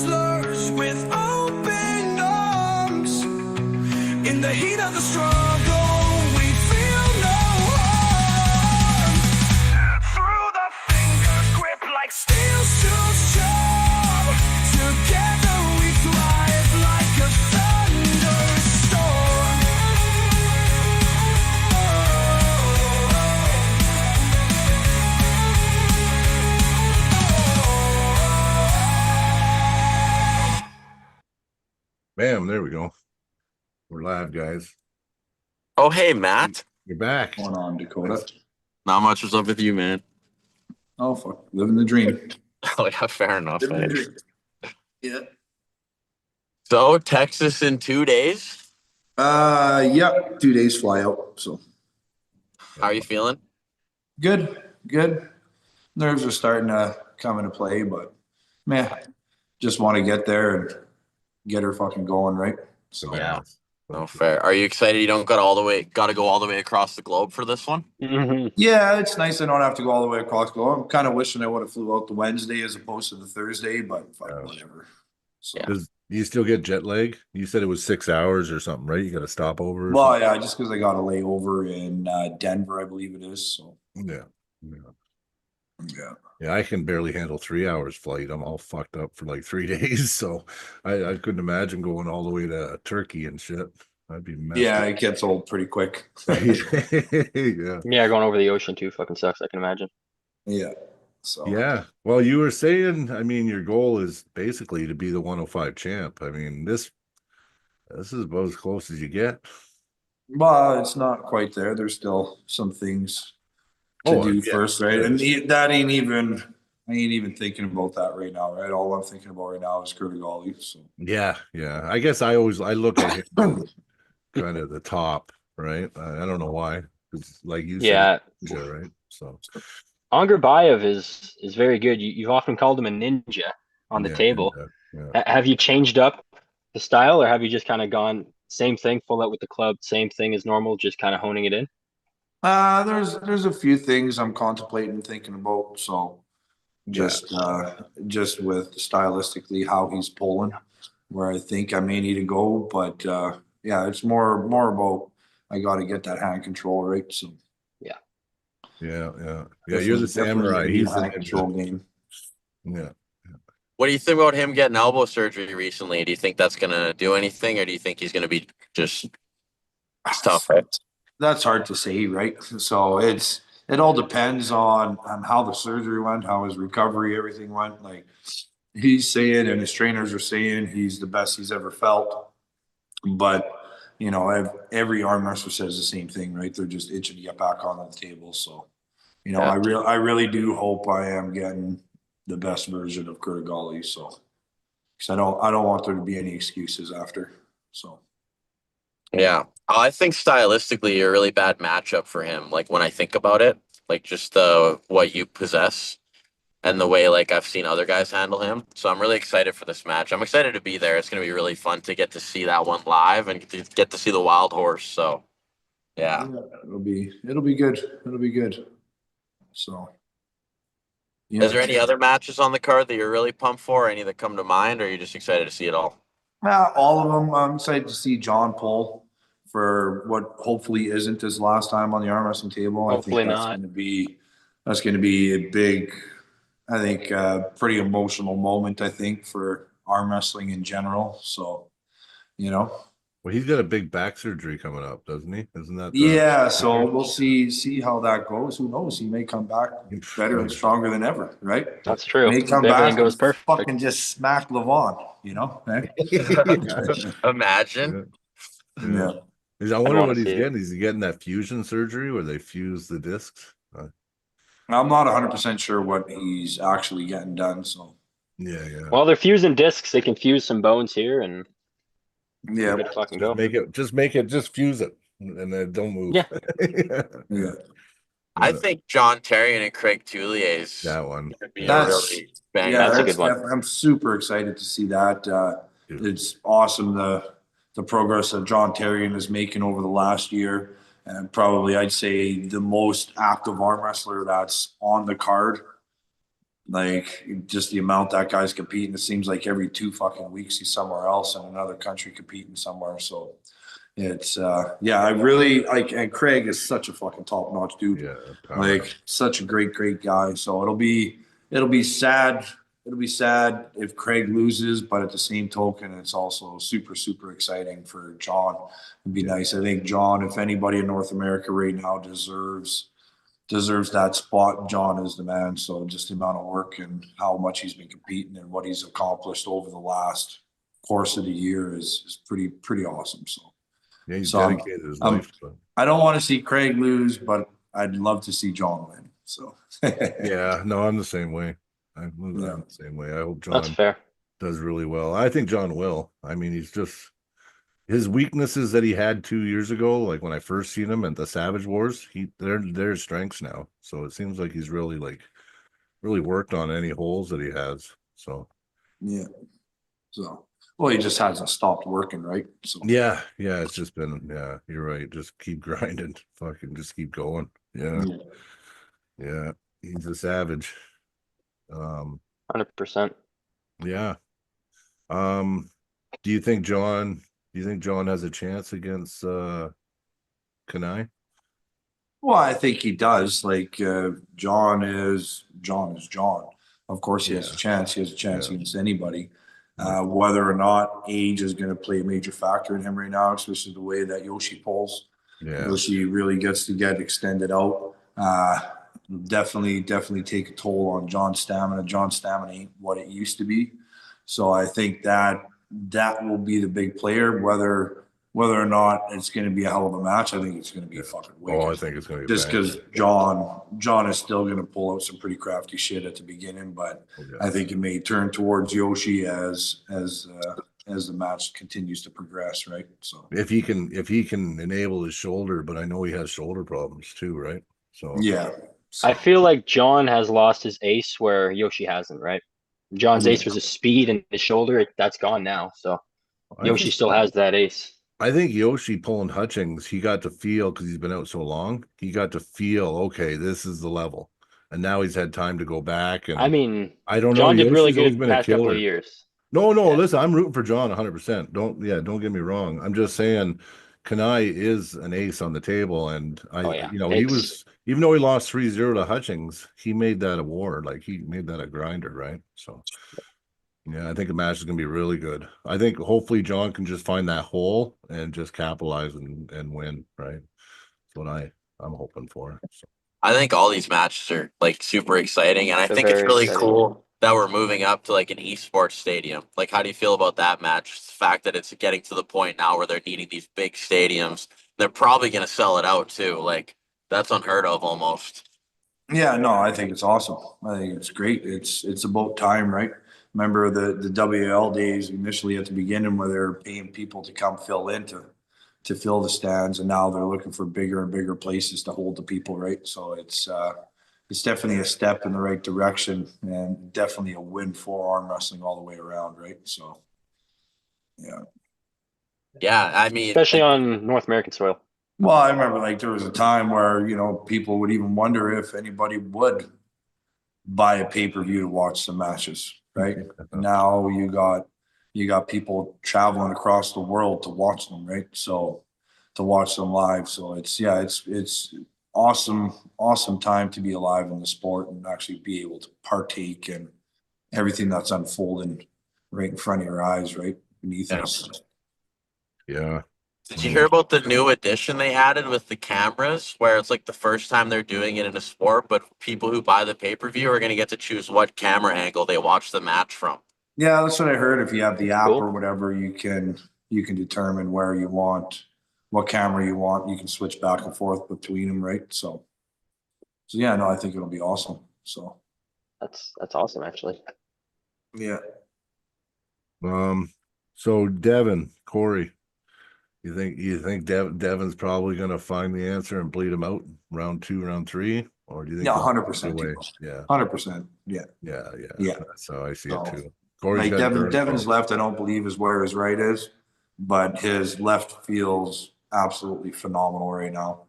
wrestlers with open arms. In the heat of the struggle, we feel no harm. Through the fingers grip like steel too sharp. Together we thrive like a thunderstorm. Bam, there we go. We're live, guys. Oh, hey, Matt. You're back. What's going on, Dakota? Not much was up with you, man. Oh, fuck. Living the dream. Oh, yeah, fair enough. Living the eh? dream. Yeah. So, Texas in 2 days. Yeah. 2 days fly out. So How are you feeling? good. Nerves are starting to come into play, but man, just want to get there and get her fucking going, right? So Yeah. No, fair. Are you excited you don't got to go all the way across the globe for this one? yeah, it's nice I don't have to go all the way across the globe. I'm kind of wishing I would have flew out the Wednesday as opposed to the Thursday, but fuck, whatever. So, Yeah. Does you still get jet lag? You said it was 6 hours or something, right? You got to stop over. well, yeah, just because I got a layover in Denver, I believe it is. So Yeah. yeah. Yeah, I can barely handle 3 hours flight. I'm all fucked up for like 3 days. So I couldn't imagine going all the way to Turkey and shit. I'd be messed Yeah, up. it gets old pretty quick. Yeah. Yeah, going over the ocean too fucking sucks, I can imagine. Yeah. So Yeah. Well, you were saying, I mean, your goal is basically to be the 105 champ. I mean, this is about as close as you get. well, it's not quite there. There's still some things to do yeah. first, right? And that ain't even I ain't even thinking about that right now, right? All I'm thinking about right now is Kurtagali. So Yeah. I guess I look at him kind of the top, right? I don't know why. 'Cause like you said, Yeah, right? So Angar Bayev is very good. You've often called him a ninja on the yeah, table. yeah. Have you changed up the style, or have you just kind of gone same thing, full out with the club, same thing as normal, just kind of honing it in? there's a few things I'm contemplating thinking about. So just with stylistically how he's pulling, where I think I may need to go. But yeah, it's more about I got to get that hand control right. So Yeah. You're the samurai. He's the hand control game. Yeah. What do you think about him getting elbow surgery recently? Do you think that's going to do anything, or do you think he's going to be just tough? Right? That's hard to say, right? So it all depends on how the surgery went, how his recovery, everything went. Like he's saying, and his trainers are saying, he's the best he's ever felt. But you know, every arm wrestler says the same thing, right? They're just itching to get back on the table. So, you know, Yeah. I really do hope I am getting the best version of Kurtagali. So, because I don't want there to be any excuses after. So. Yeah. I think stylistically, you're a really bad matchup for him. Like when I think about it, like just what you possess and the way like I've seen other guys handle him. So I'm really excited for this match. I'm excited to be there. It's going to be really fun to get to see that one live and get to see the wild horse. So yeah. It'll be good. It'll be good. So. Yeah. Is there any other matches on the card that you're really pumped for? Any that come to mind, or are you just excited to see it all? All of them. I'm excited to see John pull for what hopefully isn't his last time on the arm wrestling table. Hopefully I think that's going to be a big, I think, pretty emotional moment. I think for arm wrestling in general. So, you know. Well, he's got a big back surgery coming up, doesn't he? Isn't that? Yeah. So we'll see how that goes. Who knows? He may come back better and stronger than ever. Right. That's true. May come Everything back goes and perfect. fucking just smack Levon. You know. Eh? Imagine. Yeah. I wonder wanna what he's see it. getting. Is he getting that fusion surgery where they fuse the discs? I'm not 100% sure what he's actually getting done. So Yeah. Well, they're fusing discs. They can fuse some bones here, and yeah, good to fucking go. Just fuse it, and then don't move. Yeah. yeah. I think John Terrian and Craig Toulier's That one. gonna be a That's- really bang Yeah, That's a good one. I'm super excited to see that. It's awesome the progress that John Terrian is making over the last year, and probably I'd say the most active arm wrestler that's on the card Like just the amount that guy's competing, it seems like every 2 fucking weeks he's somewhere else in another country competing somewhere. So it's yeah, I really like, and Craig is such a fucking top notch dude. Yeah, power. Like such a great guy. So it'll be sad. It'll be sad if Craig loses, but at the same token, it's also super exciting for John. It'd be nice. I think John, if anybody in North America right now deserves that spot, John is the man. So just the amount of work and how much he's been competing and what he's accomplished over the last course of the year is pretty awesome. So Yeah, he's so dedicated his life to it. I don't want to see Craig lose, but I'd love to see John win. So Yeah, no, I'm the same way. I'm Yeah. the same way. I hope That's John fair. does really well. I think John will. I mean, he's just his weaknesses that he had 2 years ago, like when I first seen him at the Savage Wars, they're his strengths now. So it seems like he's really worked on any holes that he has. So yeah. So well, he just hasn't stopped working, right? So yeah, it's just been you're right. Just keep grinding. Fucking just keep going. Yeah. yeah. Yeah. He's a savage. 100%. Yeah. Um, do you think John has a chance against Kanai? Well, I think he does. Like John is John. Of course, he has a Yeah. chance. He has a chance Yeah. against anybody. Whether or not age is going to play a major factor in him right now, especially the way that Yoshi pulls. Yeah. Yoshi really gets to get extended out. Definitely take a toll on John's stamina. John's stamina ain't what it used to be. So I think that will be the big player. Whether or not it's going to be a hell of a match, I think it's going to be fucking wicked. Oh, I think it's going to be Just because John is still going to pull out some pretty crafty shit at the beginning, but I think it may turn towards Yoshi as the match continues to progress, right? So if he can enable his shoulder, but I know he has shoulder problems too, right? So yeah. I feel like John has lost his ace where Yoshi hasn't, right? John's Yeah. ace was his speed and his shoulder. That's gone now. So I Yoshi think, still has that ace. I think Yoshi pulling Hutchings, he got to feel because he's been out so long. He got to feel okay, this is the level, and now he's had time to go back. And I mean, I don't know. John did really Yoshi's always good been a past couple of killer. years. No, Yeah. listen, I'm rooting for John 100%. Don't get me wrong. I'm just saying Kanai is an ace on the table. And Oh, yeah. he was, even though he lost 3-0 to Hutchings, he made that award. Like he made that a grinder, right? So yeah, I think the match is gonna be really good. I think hopefully John can just find that hole and just capitalize and win, right? That's what I'm hoping for. So. I think all these matches are like super exciting, and I They're think it's very really exciting. cool that we're moving up to like an esports stadium. Like, how do you feel about that match? The fact that it's getting to the point now where they're needing these big stadiums. They're probably going to sell it out too. Like, that's unheard of almost. Yeah, no, I think it's awesome. I think it's great. It's about time, right? Remember the WL days initially at the beginning where they're paying people to come fill in to fill the stands, and now they're looking for bigger and bigger places to hold the people, right? So it's definitely a step in the right direction and definitely a win for arm wrestling all the way around, right? So yeah. Yeah, I mean, Especially on North American soil. Well, I remember like there was a time where, people would even wonder if anybody would buy a pay-per-view to watch some matches, right? Now you got people traveling across the world to watch them, right? So to watch them live. So it's awesome time to be alive in the sport and actually be able to partake in everything that's unfolding right in front of your eyes, right beneath Yeah. us. Yeah. did you hear about the new addition they added with the cameras, where it's like the first time they're doing it in a sport, but people who buy the pay-per-view are going to get to choose what camera angle they watch the match from? Yeah, that's what I heard. If you have the app Cool. or whatever, you can determine where you want, what camera you want. You can switch back and forth between them, right? So yeah, no, I think it'll be awesome. So That's awesome, actually. yeah. So Devin, Corey, you think Devin's probably gonna find the answer and bleed him out round 2, round 3? Or do you think Yeah, he'll 100%. away? Yeah. 100%. Yeah. Yeah. Yeah. That's how I see So, it too. Corey's Like got dirt, Devin's so- left, I don't believe is where his right is, but his left feels absolutely phenomenal right now.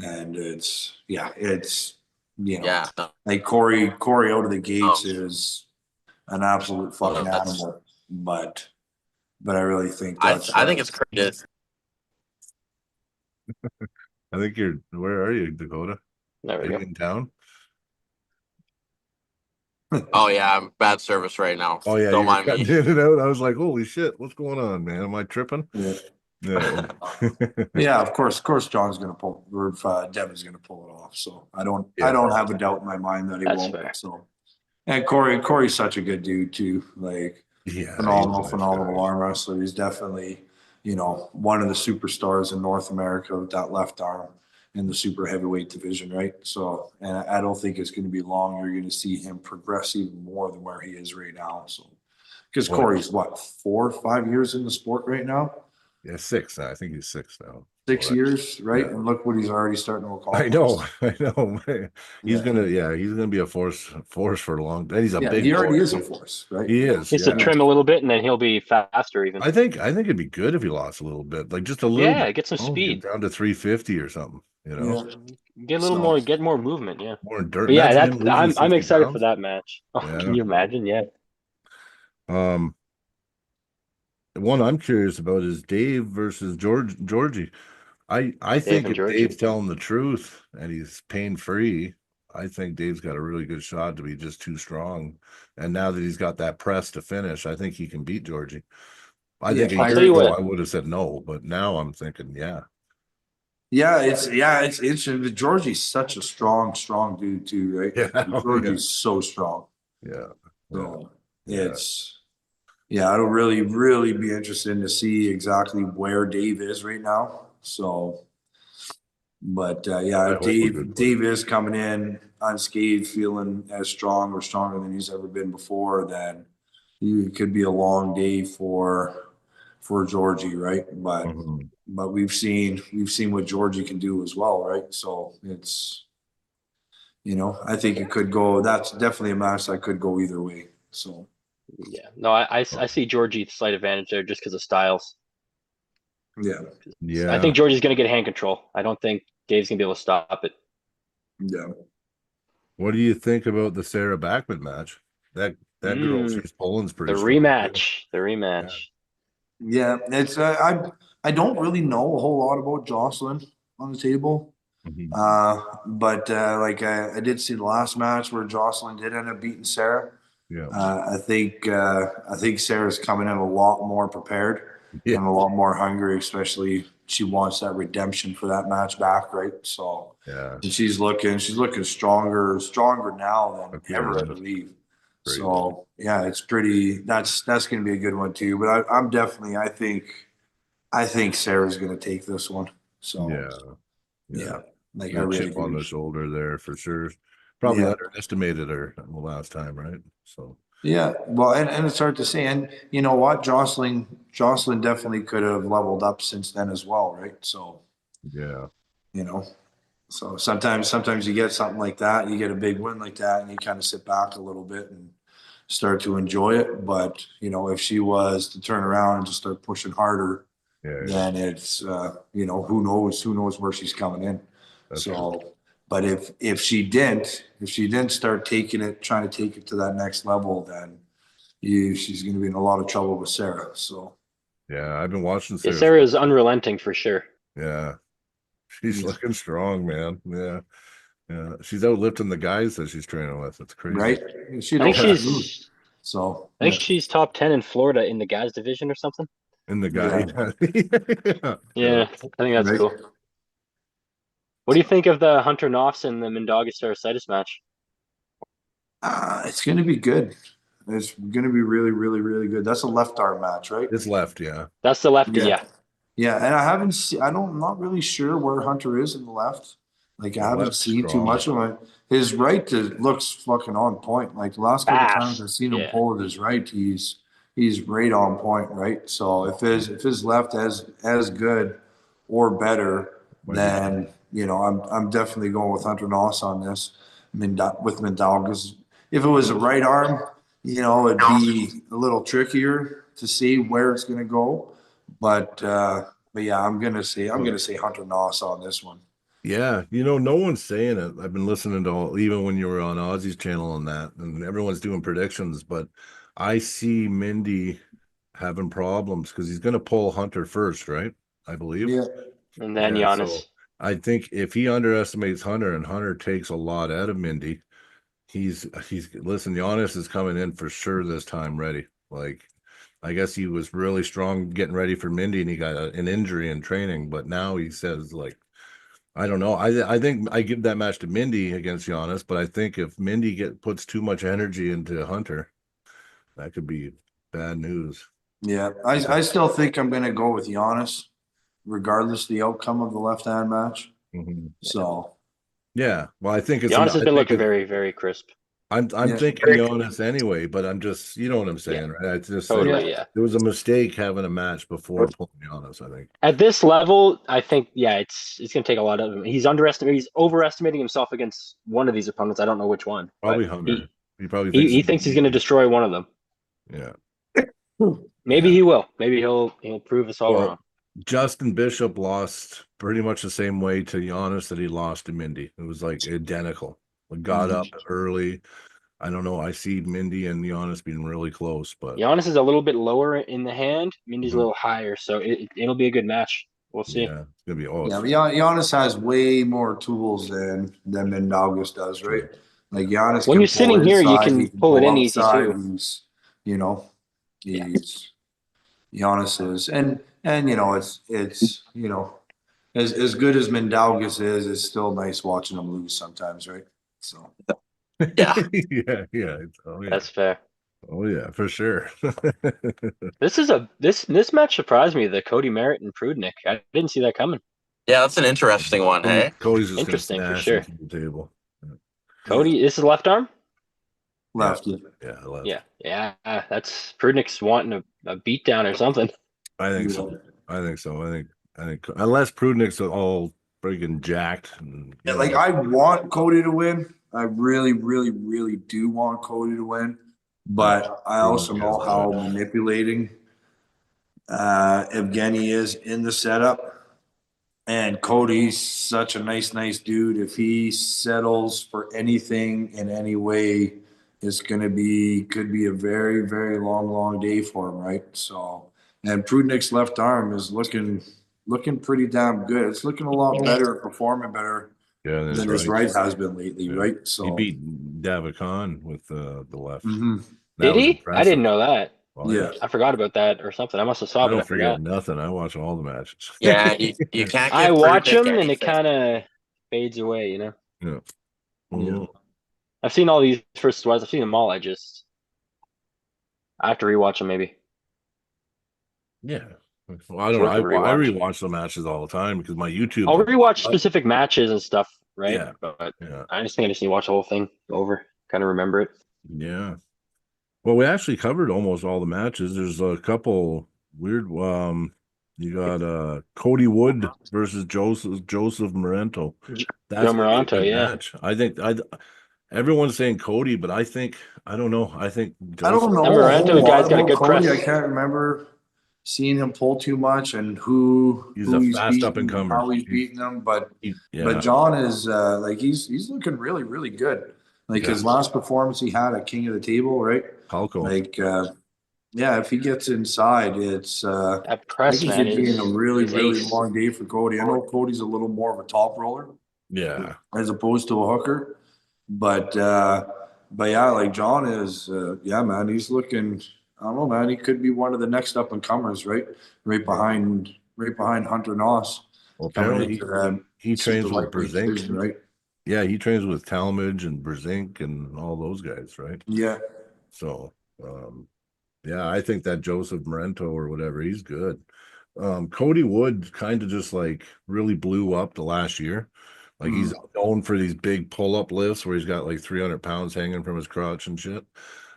And it's you know, Yeah. No, like Corey out of the gates no, is an absolute fucking that's. animal, but I really think that's I think it's crazy. I think where are you, Dakota? There Are we you go. in town? Oh yeah, I'm bad service right now. Oh yeah, Don't you're mind me. cutting in and out. I was like, holy shit, what's going on, man? Am I tripping? yeah. Yeah. Yeah, of course, John's gonna pull, or if, Devin's gonna pull it off. So I Yeah. don't have a doubt in my mind that he That's won't. fair. So, and Corey's such a good dude too. Like Yeah, he's a phenomenal, nice guy. phenomenal arm wrestler. He's definitely, one of the superstars in North America with that left arm in the super heavyweight division, right? So, and I don't think it's going to be long. You're going to see him progress even more than where he is right now. So, because What? Corey's what, 4 or 5 years in the sport right now? Yeah, 6 now. I think he's 6 now. 6 years, right? Yeah. And look what he's already starting to I accomplish. know. He's Yeah. gonna be a force for a long time. He's a Yeah, big he already boy. is a force, right? He is, Needs to yeah. trim a little bit, and then he'll be faster even. I think it'd be good if he lost a little bit, like just a little Yeah, bit. get some Get speed. down to 350 or something, Yeah. Get a little So, more, get more movement. Yeah. More dirt. But yeah, Imagine that's him losing I'm 60 excited for pounds. that match. Oh, can Yeah. you imagine? Yeah. Um, the one I'm curious about is Dave versus Georgie. I Dave think and if Georgie. Dave's telling the truth and he's pain free, I think Dave's got a really good shot to be just too strong. And now that he's got that press to finish, I think he can beat Georgie. I yeah, think a I'll year tell you ago what. I would have said no, but now I'm thinking, yeah. it's interesting. But Georgie's such a strong dude too, right? Yeah. Oh, yeah. Georgie's so strong. Yeah. Yeah. So Yeah. it'll really be interesting to see exactly where Dave is right now. So, but I yeah, hope a good fight. Dave is coming in unscathed, feeling as strong or stronger than he's ever been before. Then it could be a long day for Georgie, right? Mhm. But we've seen what Georgie can do as well, right? So it's I think it could go. That's definitely a match that could go either way. So Yeah. No, I see Georgie slight advantage there just because of styles. yeah, I Yeah. think Georgie's gonna get hand control. I don't think Dave's gonna be able to stop it. yeah. What do you think about the Sarah Backman match? That girl, Mm, she's Poland's the pretty strong too. rematch. The rematch. Yeah, it's I don't really know a whole lot about Jocelyn on the table, Mhm. but like I did see the last match where Jocelyn did end up beating Sarah. Yeah. I think Sarah's coming in a lot more prepared Yeah. and a lot more hungry, especially she wants that redemption for that match back, right? So Yeah. and she's looking stronger now than ever, I Appearance. believe. Great. So yeah, it's that's going to be a good one too. But I'm definitely, I think Sarah's going to take this one. So Yeah. yeah, like I Good really chip on do. the shoulder there for sure. Probably Yeah, underestimated her the last time, right? So yeah. Well, and it's hard to say. And you know what, Jocelyn definitely could have leveled up since then as well, right? So yeah. you know, so sometimes you get something like that, you get a big win like that, and you kind of sit back a little bit and start to enjoy it. But if she was to turn around and just start pushing harder, Yeah. then it's who knows where she's coming in. That's true. So, but if she didn't start trying to take it to that next level, then she's going to be in a lot of trouble with Sarah. So Yeah. I've been watching Yeah, Sarah's Sarah fight. is unrelenting for sure. Yeah. She's yeah, looking strong, man. Yeah. Yeah. She's outlifting the guys that she's training with. It's crazy. right. She I think knows how to move. she's So I think she's top 10 in Florida in the guys division or something. And the yeah, guy. Yeah. Yeah, I think that's right. cool. What do you think of the Hunter Knopfs and the Mindaga Sarasitis match? It's going to be good. It's going to be really good. That's a left arm match, right? It's left, yeah. That's the lefty, Yeah. yeah. Yeah, and I haven't seen. I'm not really sure where Hunter is in the left. Like I The haven't left's seen too strong. much of him. His right looks fucking on point. Like the last couple times I've Fast. seen him Yeah. pull with his right, he's right on point, right? So if his left as good or better, Might be then I'm definitely going with Hunter Noss on this. With Mindal, because if it was a right arm, it'd be a little trickier to see where it's going to go. But yeah, I'm gonna say Hunter Noss on this one. Yeah, you know, no one's saying it. I've been listening to even when you were on Ozzy's channel and that, and everyone's doing predictions, but I see Mindy having problems because he's going to pull Hunter first, right? I believe. Yeah. And then Yeah, so Giannis. I think if he underestimates Hunter and Hunter takes a lot out of Mindy, he's listen, Giannis is coming in for sure this time ready. Like I guess he was really strong getting ready for Mindy and he got an injury in training, but now he says like I don't know. I think I give that match to Mindy against Giannis, but I think if Mindy puts too much energy into Hunter, that could be bad news. Yeah, I still think I'm gonna go with Giannis, regardless of the outcome of the left hand match. Mhm. So Yeah, well, I think Giannis has I been think looking very, very crisp. I'm yeah, thinking Giannis anyway, but I'm just you know what I'm Yeah, saying, right? It's just like totally. Yeah. there was a mistake having a match before pulling Giannis. I think At this level, I think it's gonna take a lot of him. He's overestimating himself against one of these opponents. I don't know which one, but probably Hunter. He probably he, thinks he it's thinks he's gonna destroy one of them. yeah, Maybe yeah. he will. Maybe he'll prove us all Well, wrong. Justin Bishop lost pretty much the same way to Giannis that he lost to Mindy. It was like identical. Got up early. I don't know. I see Mindy and Giannis being really close, but Giannis is a little bit lower in the hand. Mindy's a Mhm. little higher, so it'll be a good match. We'll see. Yeah, it's gonna be oh, yeah. it's But Giannis has way more tools than Mindaugas does, right? true. Like Giannis When can you're pull sitting here, you inside, he can can pull it pull in easy outside. too. He's, you know, Yeah. he's Giannis is, and it's as good as Mindaugas is, it's still nice watching him lose sometimes, right? So Yeah. Yeah, yeah. Oh yeah. That's fair. Oh yeah, for sure. This match surprised me. The Cody Merritt and Prudnik. I didn't see that coming. Yeah, that's an interesting one, hey? Cody's just gonna Interesting for smash him sure. through the table. yeah, Cody, this is left arm. Yeah, lefty. yeah, I left. Yeah. That's Prudnik's wanting a beat down or something. I think Yeah. so. I think so. I think unless Prudnik's all freaking jacked and Yeah, you like know, I want Cody to win. I really, really, really do want Cody to win. But I also Prudnik has know the how edge. manipulating Evgeny is in the setup. And Cody's such a nice dude. If he settles for anything in any way, it's gonna be could be a very, very long day for him, right? So, and Prudnik's left arm is looking pretty damn good. It's looking a lot better, performing better Yeah, that's than his right. right has been lately, Yeah. right? He So, beat Davicon with the left. mhm. That Did was he? I didn't impressive. know that. Oh Yeah, yeah. I forgot about that or something. I must have saw I it, but don't I forget forgot. nothing. I watch all the matches. Yeah, you can't I give watch Prudnik them and it anything. kind of fades away. Yeah. yeah. Mhm. I've seen all these first twice. I've seen them all. I have to rewatch them maybe. Yeah. Well, I It's don't know. worth a I rewatch. rewatch the matches all the time because my YouTube's I'll a rewatch blocked up. specific matches and stuff, right? Yeah. But Yeah. I just think I just need to watch the whole thing over, kind of remember it. Yeah. Well, we actually covered almost all the matches. There's a couple weird you got Cody Wood versus Joseph Morento. That's Joe gonna be a Moranto, good yeah. match. I think I everyone's saying Cody, but I don't know. I think I don't Joseph know That a Moranto whole lot guy's got a about good Cody. I press. can't remember seeing him pull too much and who he's a who he's fast up and beating and comer. how he's beating them. But Yeah. John is like he's looking really, really good. Like Yeah. his last performance he had at King of the Table, right? Palco. Like yeah, if he gets inside, it's That I press think it man could be a really, is really ace. long day for Cody. I know Cody's a little more of a top roller Yeah. as opposed to a hooker. But yeah, like John is yeah, man, he's looking I don't know, man, he could be one of the next up and comers, right? Right behind Hunter Noss Well, coming apparently into that he super trains with lightweight Brezink. division, right? Yeah, he trains with Talmadge and Brezink and all those guys, right? Yeah. So, yeah, I think that Joseph Morento or whatever, he's good. Cody Wood kind of just like really blew up the last year. Like he's known for these big pull-up lifts where he's got like 300 pounds hanging from his crotch and shit.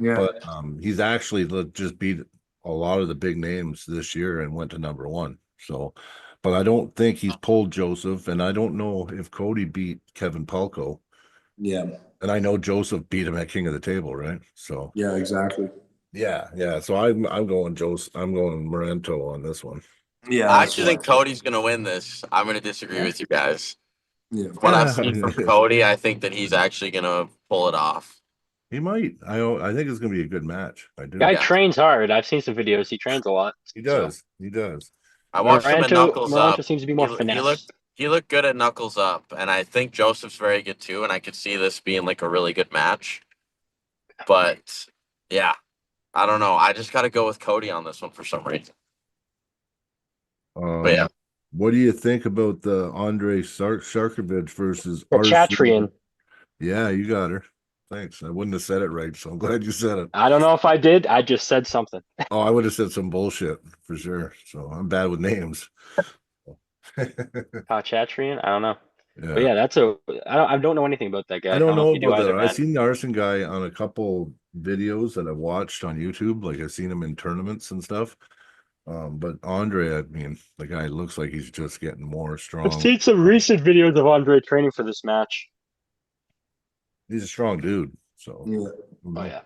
Yeah. But he's actually just beat a lot of the big names this year and went to number one. So, but I don't think he's pulled Joseph, and I don't know if Cody beat Kevin Palco. Yeah. And I know Joseph beat him at King of the Table, right? So Yeah, exactly. yeah. So I'm going Joseph. I'm going Morento on this one. Yeah, I that's actually think what Cody's gonna win this. I'm gonna disagree with you guys. Yeah. What I've seen from Cody, I think that he's actually gonna pull it off. He might. I think it's gonna be a good match. I do. Guy Yeah. trains hard. I've seen some videos. He trains a lot. He So does. He does. I watched him at Knuckles Up. Moranto seems to be more finesse. He looked good at Knuckles Up, and I think Joseph's very good too. And I could see this being like a really good match. But yeah, I don't know. I just got to go with Cody on this one for some reason. But yeah, What do you think about the Andre Sharkovich versus The Arsen? Chatrian. Yeah, you got her. Thanks. I wouldn't have said it right, so I'm glad you said it. I don't know if I did. I just said something. Oh, I would have said some bullshit for sure. So I'm bad with names. Chatrian. I don't know. Yeah. But yeah, I don't know anything about that guy. I don't know if you do about either, that. I've man. seen the Arson guy on a couple videos that I've watched on YouTube. Like I've seen him in tournaments and stuff. But Andre, I mean, the guy looks like he's just getting more I've strong. seen some recent videos of Andre training for this match. He's a strong dude. So Yeah. Oh yeah.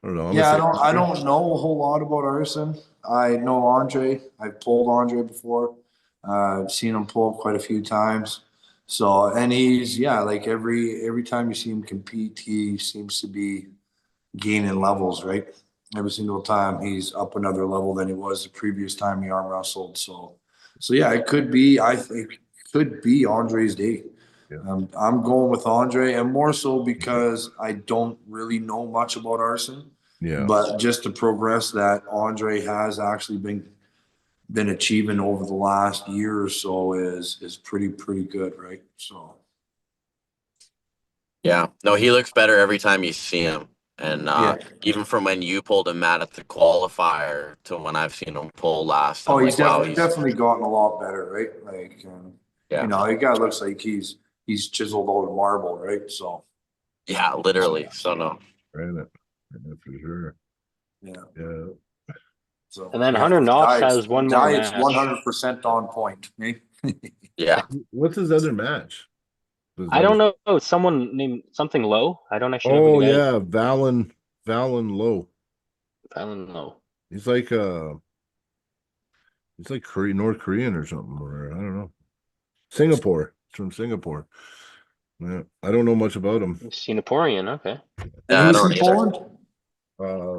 I don't know. I'm Yeah, I gonna say don't. I don't know a whole lot about Arson. I know Andre. I've pulled Andre before. I've seen him pull quite a few times. So, and he's like every time you see him compete, he seems to be gaining levels, right? Every single time he's up another level than he was the previous time he arm wrestled. So yeah, it could be. I think it could be Andre's day. Yeah. I'm going with Andre, and more so because I don't really know much about Arson. Yeah. But just the progress that Andre has actually been achieving over the last year or so is pretty good, right? So yeah. No, he looks better every time you see him. And yeah. even from when you pulled him out at the qualifier to when I've seen him pull last, Oh, I'm he's like, wow, definitely gotten a lot better, right? Like, yeah, the guy looks like he's chiseled out of marble, right? So yeah, literally. So no, Granite. For sure. yeah. Yeah. So And then yeah, Hunter Knopf has one more diet's match. 100% on point. Eh? yeah. What's his other match? I don't know. It's someone named something Low. I don't actually know Oh who the guy is. yeah, Valen Low. I don't know. He's like North Korean or something, or I don't know. Singapore. It's from Singapore. Yeah, I don't know much about him. Singaporean. Okay. Yeah, I Who's don't in either. Poland?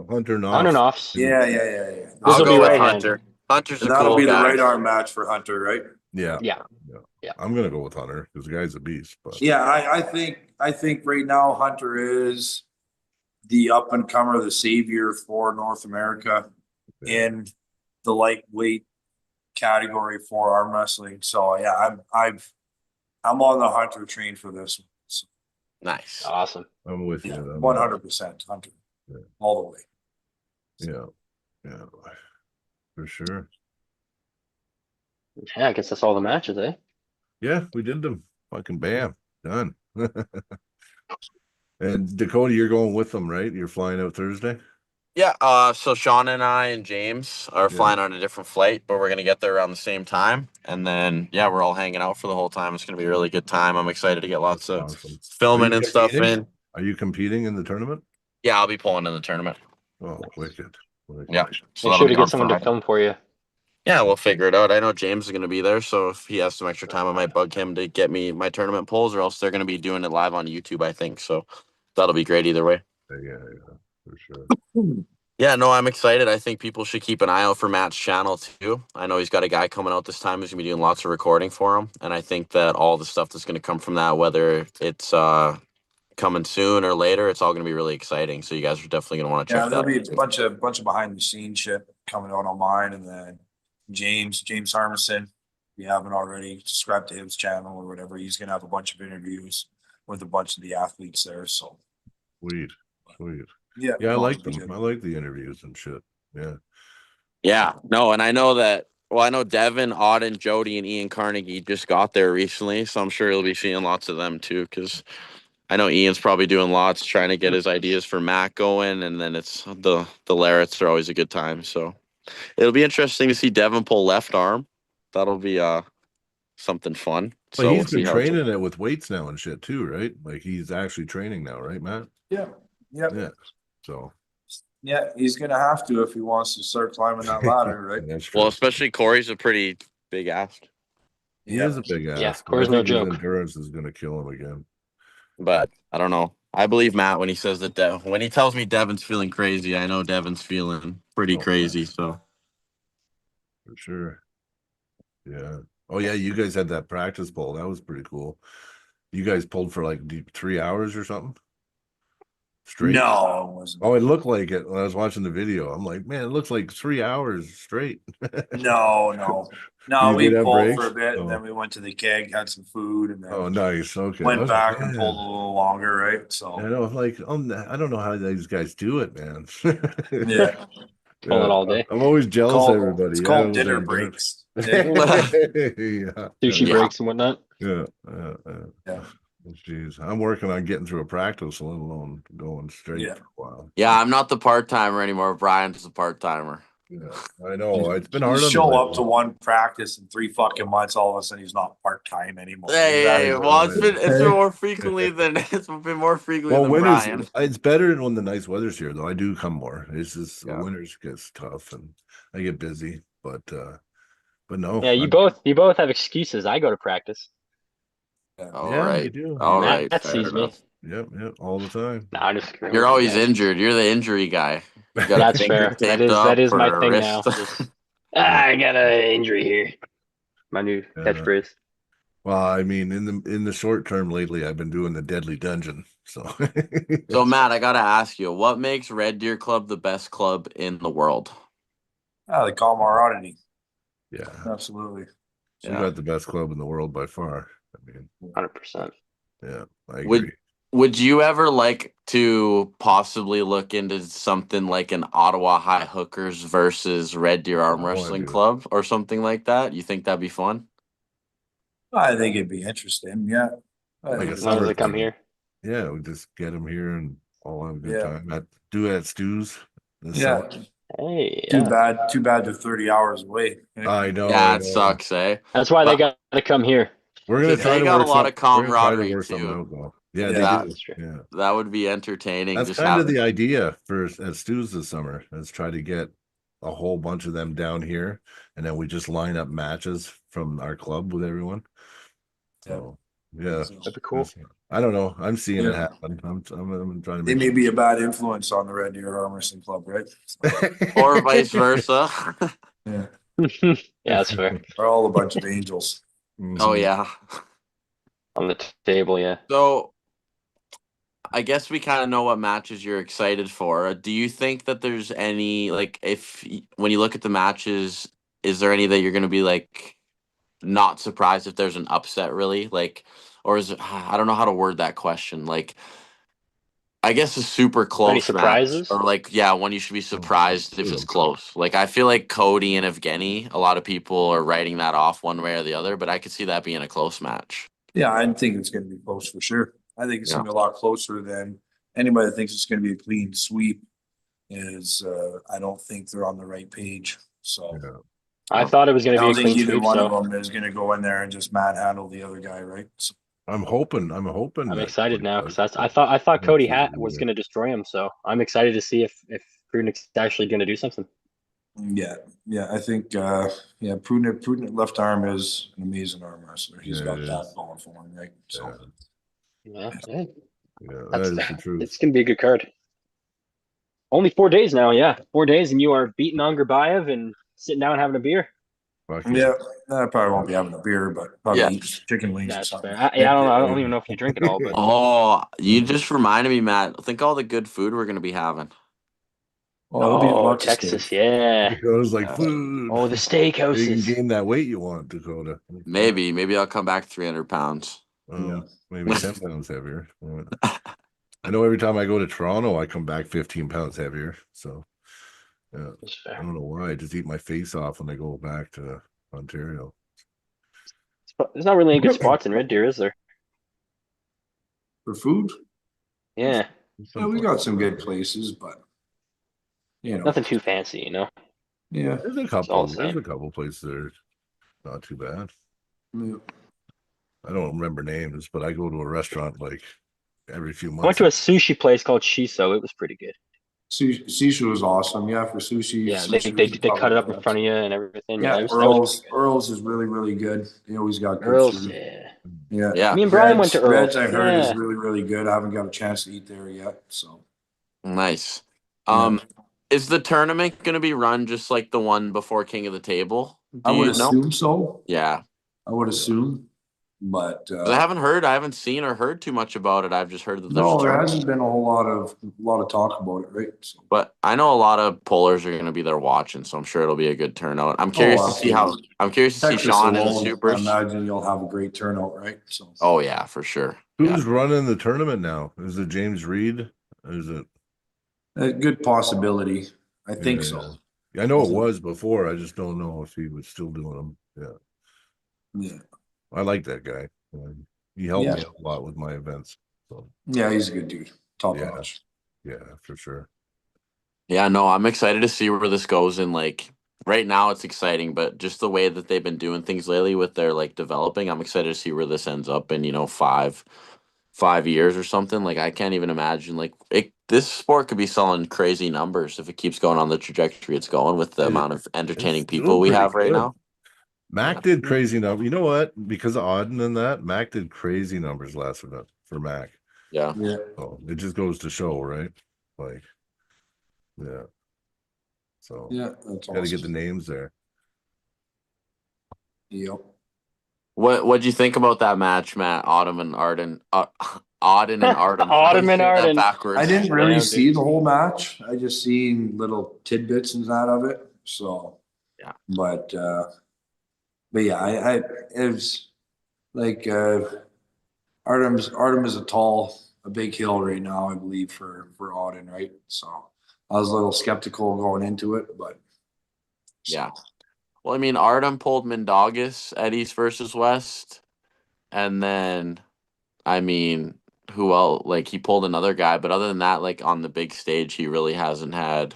Hunter Knopf. Hunter Knopf's. Yeah. This I'll will go be with right Hunter. hand. Hunter's a That'll cool be the guy. right arm match for Hunter, right? Yeah. Yeah. I'm gonna go with Hunter because the guy's a beast. But Yeah, I think right now Hunter is the up and comer, the savior for North America in the lightweight category for arm wrestling. So yeah, I'm on the Hunter train for this one. So Nice. Awesome. I'm with you. 100% Hunter, Yeah. all the way. Yeah, for sure. Yeah, I guess that's all the matches, eh? Yeah, we did them. Fucking bam, done. And Dakota, you're going with them, right? You're flying out Thursday. Yeah, so Sean and I and James are Yeah. flying on a different flight, but we're gonna get there around the same time. And then yeah, we're all hanging out for the whole time. It's gonna be a really good time. I'm excited to get lots of Awesome. filming Are you and stuff competing? in. Are you competing in the tournament? Yeah, I'll be pulling in the tournament. Oh, wicked. Yeah. So Make that'll sure to be get on someone to Friday. film for you. Yeah, we'll figure it out. I know James is gonna be there, so if he has some extra time, I might bug him to get me my tournament polls, or else they're gonna be doing it live on YouTube, I think. So that'll be great either way. Yeah, for sure. Yeah, no, I'm excited. I think people should keep an eye out for Matt's channel too. I know he's got a guy coming out this time who's gonna be doing lots of recording for him, and I think that all the stuff that's gonna come from that, whether it's coming soon or later, it's all gonna be really exciting. So you guys are definitely gonna want to Yeah, check there'll that. be a bunch of behind the scenes shit coming out on mine, and then James Harmison. If you haven't already, subscribe to his channel or whatever. He's gonna have a bunch of interviews with a bunch of the athletes there. So Sweet. yeah, Yeah, I no, like it'll be them. good. I like the interviews and shit. Yeah. Yeah, no, and I know that. Well, I know Devin, Auden, Jody, and Ian Carnegie just got there recently, so I'm sure you'll be seeing lots of them too. Because I know Ian's probably doing lots, trying to get his ideas for Matt going, and then it's the Larretts are always a good time. So it'll be interesting to see Devin pull left arm. That'll be something fun. But So he's we'll see been how training it with weights now and shit too, right? Like he's actually training now, right, Matt? Yeah, Yeah. So yeah. He's gonna have to if he wants to start climbing that ladder, right? that's true. well, especially Corey's a pretty big ask. He is a big Yeah, ass, but I Core's no think his joke. endurance is gonna kill him again. But I don't know. I believe Matt when he says that when he tells me Devin's feeling crazy, I know Devin's feeling pretty Oh, crazy. So For sure. Yeah. Oh yeah, you guys had that practice bowl. That was pretty cool. You guys pulled for like 3 hours or something straight. No, it wasn't. Oh, it looked like it when I was watching the video. I'm like, man, it looks like 3 hours straight. No. No, You did we have pulled for a breaks? bit, and Oh, then we went to the keg, had some food, and then oh, nice. Okay. I went was like, back and pulled a man. little longer, right? I So know, like, I don't know how these guys do it, man. yeah, Pull Yeah, it all day. I'm always jealous of it's everybody. Yeah, I called was dinner like, man. breaks. Yeah. Yeah, Sushi yeah, breaks and whatnot. yeah. Yeah. Jeez, I'm working on getting through a practice, let alone going straight Yeah. for a while. yeah. I'm not the part timer anymore. Brian's the part timer. Yeah, I know. It's been You hard on me show up to lately. one practice in 3 fucking months, all of a sudden he's not part time anymore. Hey, I well, know, it's I been know. it's been more frequently than it's been more frequently Well, than winters, Brian. it's better when the nice weather's here, though. I do come more. It's just Yeah. winters gets tough and I get busy, but no, Yeah, you both have excuses. I go to practice. All yeah, you right, do. You all do. right, Matt fair sees me. enough. Yep, all the time. No, I'm just screwing You're with you always guys. injured. You're the injury guy. You got a That's finger fair. That taped is that up is my or a thing wrist. now. Just I got an injury here. My new Yeah. catchphrase. Well, I mean, in the short term lately, I've been doing the deadly dungeon. So So Matt, I gotta ask you, what makes Red Deer Club the best club in the world? The camaraderie. yeah, Absolutely. so we Yeah. got the best club in the world by far. I mean, 100%. yeah, I Would agree. Would you ever like to possibly look into something like an Ottawa High Hookers versus Red Deer Arm Oh, I Wrestling do. Club or something like that? You think that'd be fun? I think it'd be interesting. Yeah. I Like think a As it'd long be as summer they come thing. here. Yeah, we just get them here and all have a good Yeah. time. Do it at Stu's this Yeah. summer. Hey, Too yeah. bad. Too bad they're 30 hours away. I know, Yeah, I it know. sucks, eh? That's why they But got to come here. We're gonna because try they to got a work lot some. of We're gonna try to camaraderie work something too. out though. Yeah, they Yeah. do. That's true. Yeah. That would be entertaining. That's Just kind of having the idea for at Stu's this summer. Let's try to get a whole bunch of them down here, and then we just line up matches from our club with everyone. So yeah, That'd be cool. I don't know. I'm seeing it Yeah. happen. I'm trying to They make may be a bad influence on the Red Deer Arm Wrestling Club, right? or vice versa. Yeah. Yeah, that's fair. We're all a bunch of angels. Oh Mhm. yeah. On the table, yeah. So I guess we kind of know what matches you're excited for. Do you think that there's any like when you look at the matches, is there any that you're going to be like not surprised if there's an upset really? Like or is it I don't know how to word that question. Like I guess a super Any close match surprises? or like yeah, one you should be surprised if it's close. Like I feel like Cody and Evgeny, a lot of people are writing that off one way or the other, but I could see that being a close match. Yeah, I think it's going to be close for sure. I think it's Yeah. going to be a lot closer than anybody that thinks it's going to be a clean sweep. I don't think they're on the right page. So Yeah. I thought it was going I to be a don't think clean either sweep, one of so them is going to go in there and just manhandle the other guy, right? So, I'm hoping. I'm That excited Cody now does. because I thought Cody Absolutely. was going to destroy him. So I'm excited to see if Prudnick's actually going to do something. yeah, I think Prudent left arm is an amazing arm wrestler. He's Yeah, got it that is. going for him, right? So Yeah, Yeah, yeah, that that's is the it's truth. going to be a good card. Only 4 days now, yeah, 4 days, and you are beating on Gurbaev and sitting down having a beer. Fuck yeah, I probably won't be having a beer, but probably Yeah. eat chicken wings or That's something. fair. Yeah, I don't know. I don't even know if you drink it all, but Oh, you just reminded me, Matt. Think all the good food we're going to be having. There'll be lots of Texas, steak. yeah. Dakota's like Yeah. food. Oh, the You can steakhouses. gain that weight you want, Dakota. Maybe I'll come back 300 pounds. Yeah. Maybe 10 pounds heavier. I know every time I go to Toronto, I come back 15 pounds heavier. So yeah, That's I fair. don't know why. I just eat my face off when I go back to Ontario. There's not really any good spots in Red Deer, is there? For food, Yeah, yeah, we got some good places, but nothing too fancy, you know. yeah. There's a It's all couple. the There's same. a couple places that are not too bad. Yeah. I don't remember names, but I go to a restaurant like every few I went months. to a sushi place called Shiso. It was pretty good. Sushi was awesome. Yeah, for sushi. Yeah, they Sushi they was they cut probably it the up in best. front of you and everything. Yeah, Yeah, that was pretty Earl's is really, really good. They always got good. good Earl's, food. yeah. Yeah. Yeah, Me and Brian went to Reds Earl's. I heard is Yeah. really, really good. I haven't got a chance to eat there yet. So nice. yeah. Is the tournament going to be run just like the one before King of the Table? I Do would you know? assume so. Yeah. I would assume. But 'Cause I haven't seen or heard too much about it. I've just heard that there's a no, there tournament. hasn't been a whole lot of talk about it, right? So, But I know a lot of pullers are going to be there watching, so I'm sure it'll be a good turnout. absolutely. I'm curious to see Texas Sean in the alone, I supers. imagine you'll have a great turnout, right? So Oh yeah, for sure. Who's Yeah. running the tournament now? Is it James Reed? Is it? a good possibility. I think Yeah. so. Yeah, I know it was before. I just don't know if he was still doing them. Yeah, Yeah. I like that guy. He helped Yeah. me out a lot with my events. So Yeah, he's a good dude. Top Yeah. notch. yeah, for sure. Yeah, no, I'm excited to see where this goes. And like right now, it's exciting, but just the way that they've been doing things lately with their like developing, I'm excited to see where this ends up in 5 years or something. Like I can't even imagine like this sport could be selling crazy numbers if it keeps going on the trajectory it's going with the It- amount of It's entertaining still people we pretty have right good. now. Mac Yeah. did crazy numbers. You know what? Because of Auden and that, Mac did crazy numbers last event for Mac. Yeah. Yeah. So it just goes to show, right? Like, yeah. So Yeah, that's got to get the awesome. names there. Yep. What'd you think about that match, Matt? Autumn and Arden. Auden and Arden. I Autumn always and say that Arden. backwards. I didn't really Damn, see dude. the whole match. I just seen little tidbits and that of it. So Yeah. but yeah, I it was like Artem is a big hill right now, I believe, for Auden, right? So I was a little skeptical going into it, but Yeah. Well, I mean, Artem pulled Mindaugas at East versus West, and then, I mean, who else? Like he pulled another guy, but other than that, like on the big stage, he really hasn't had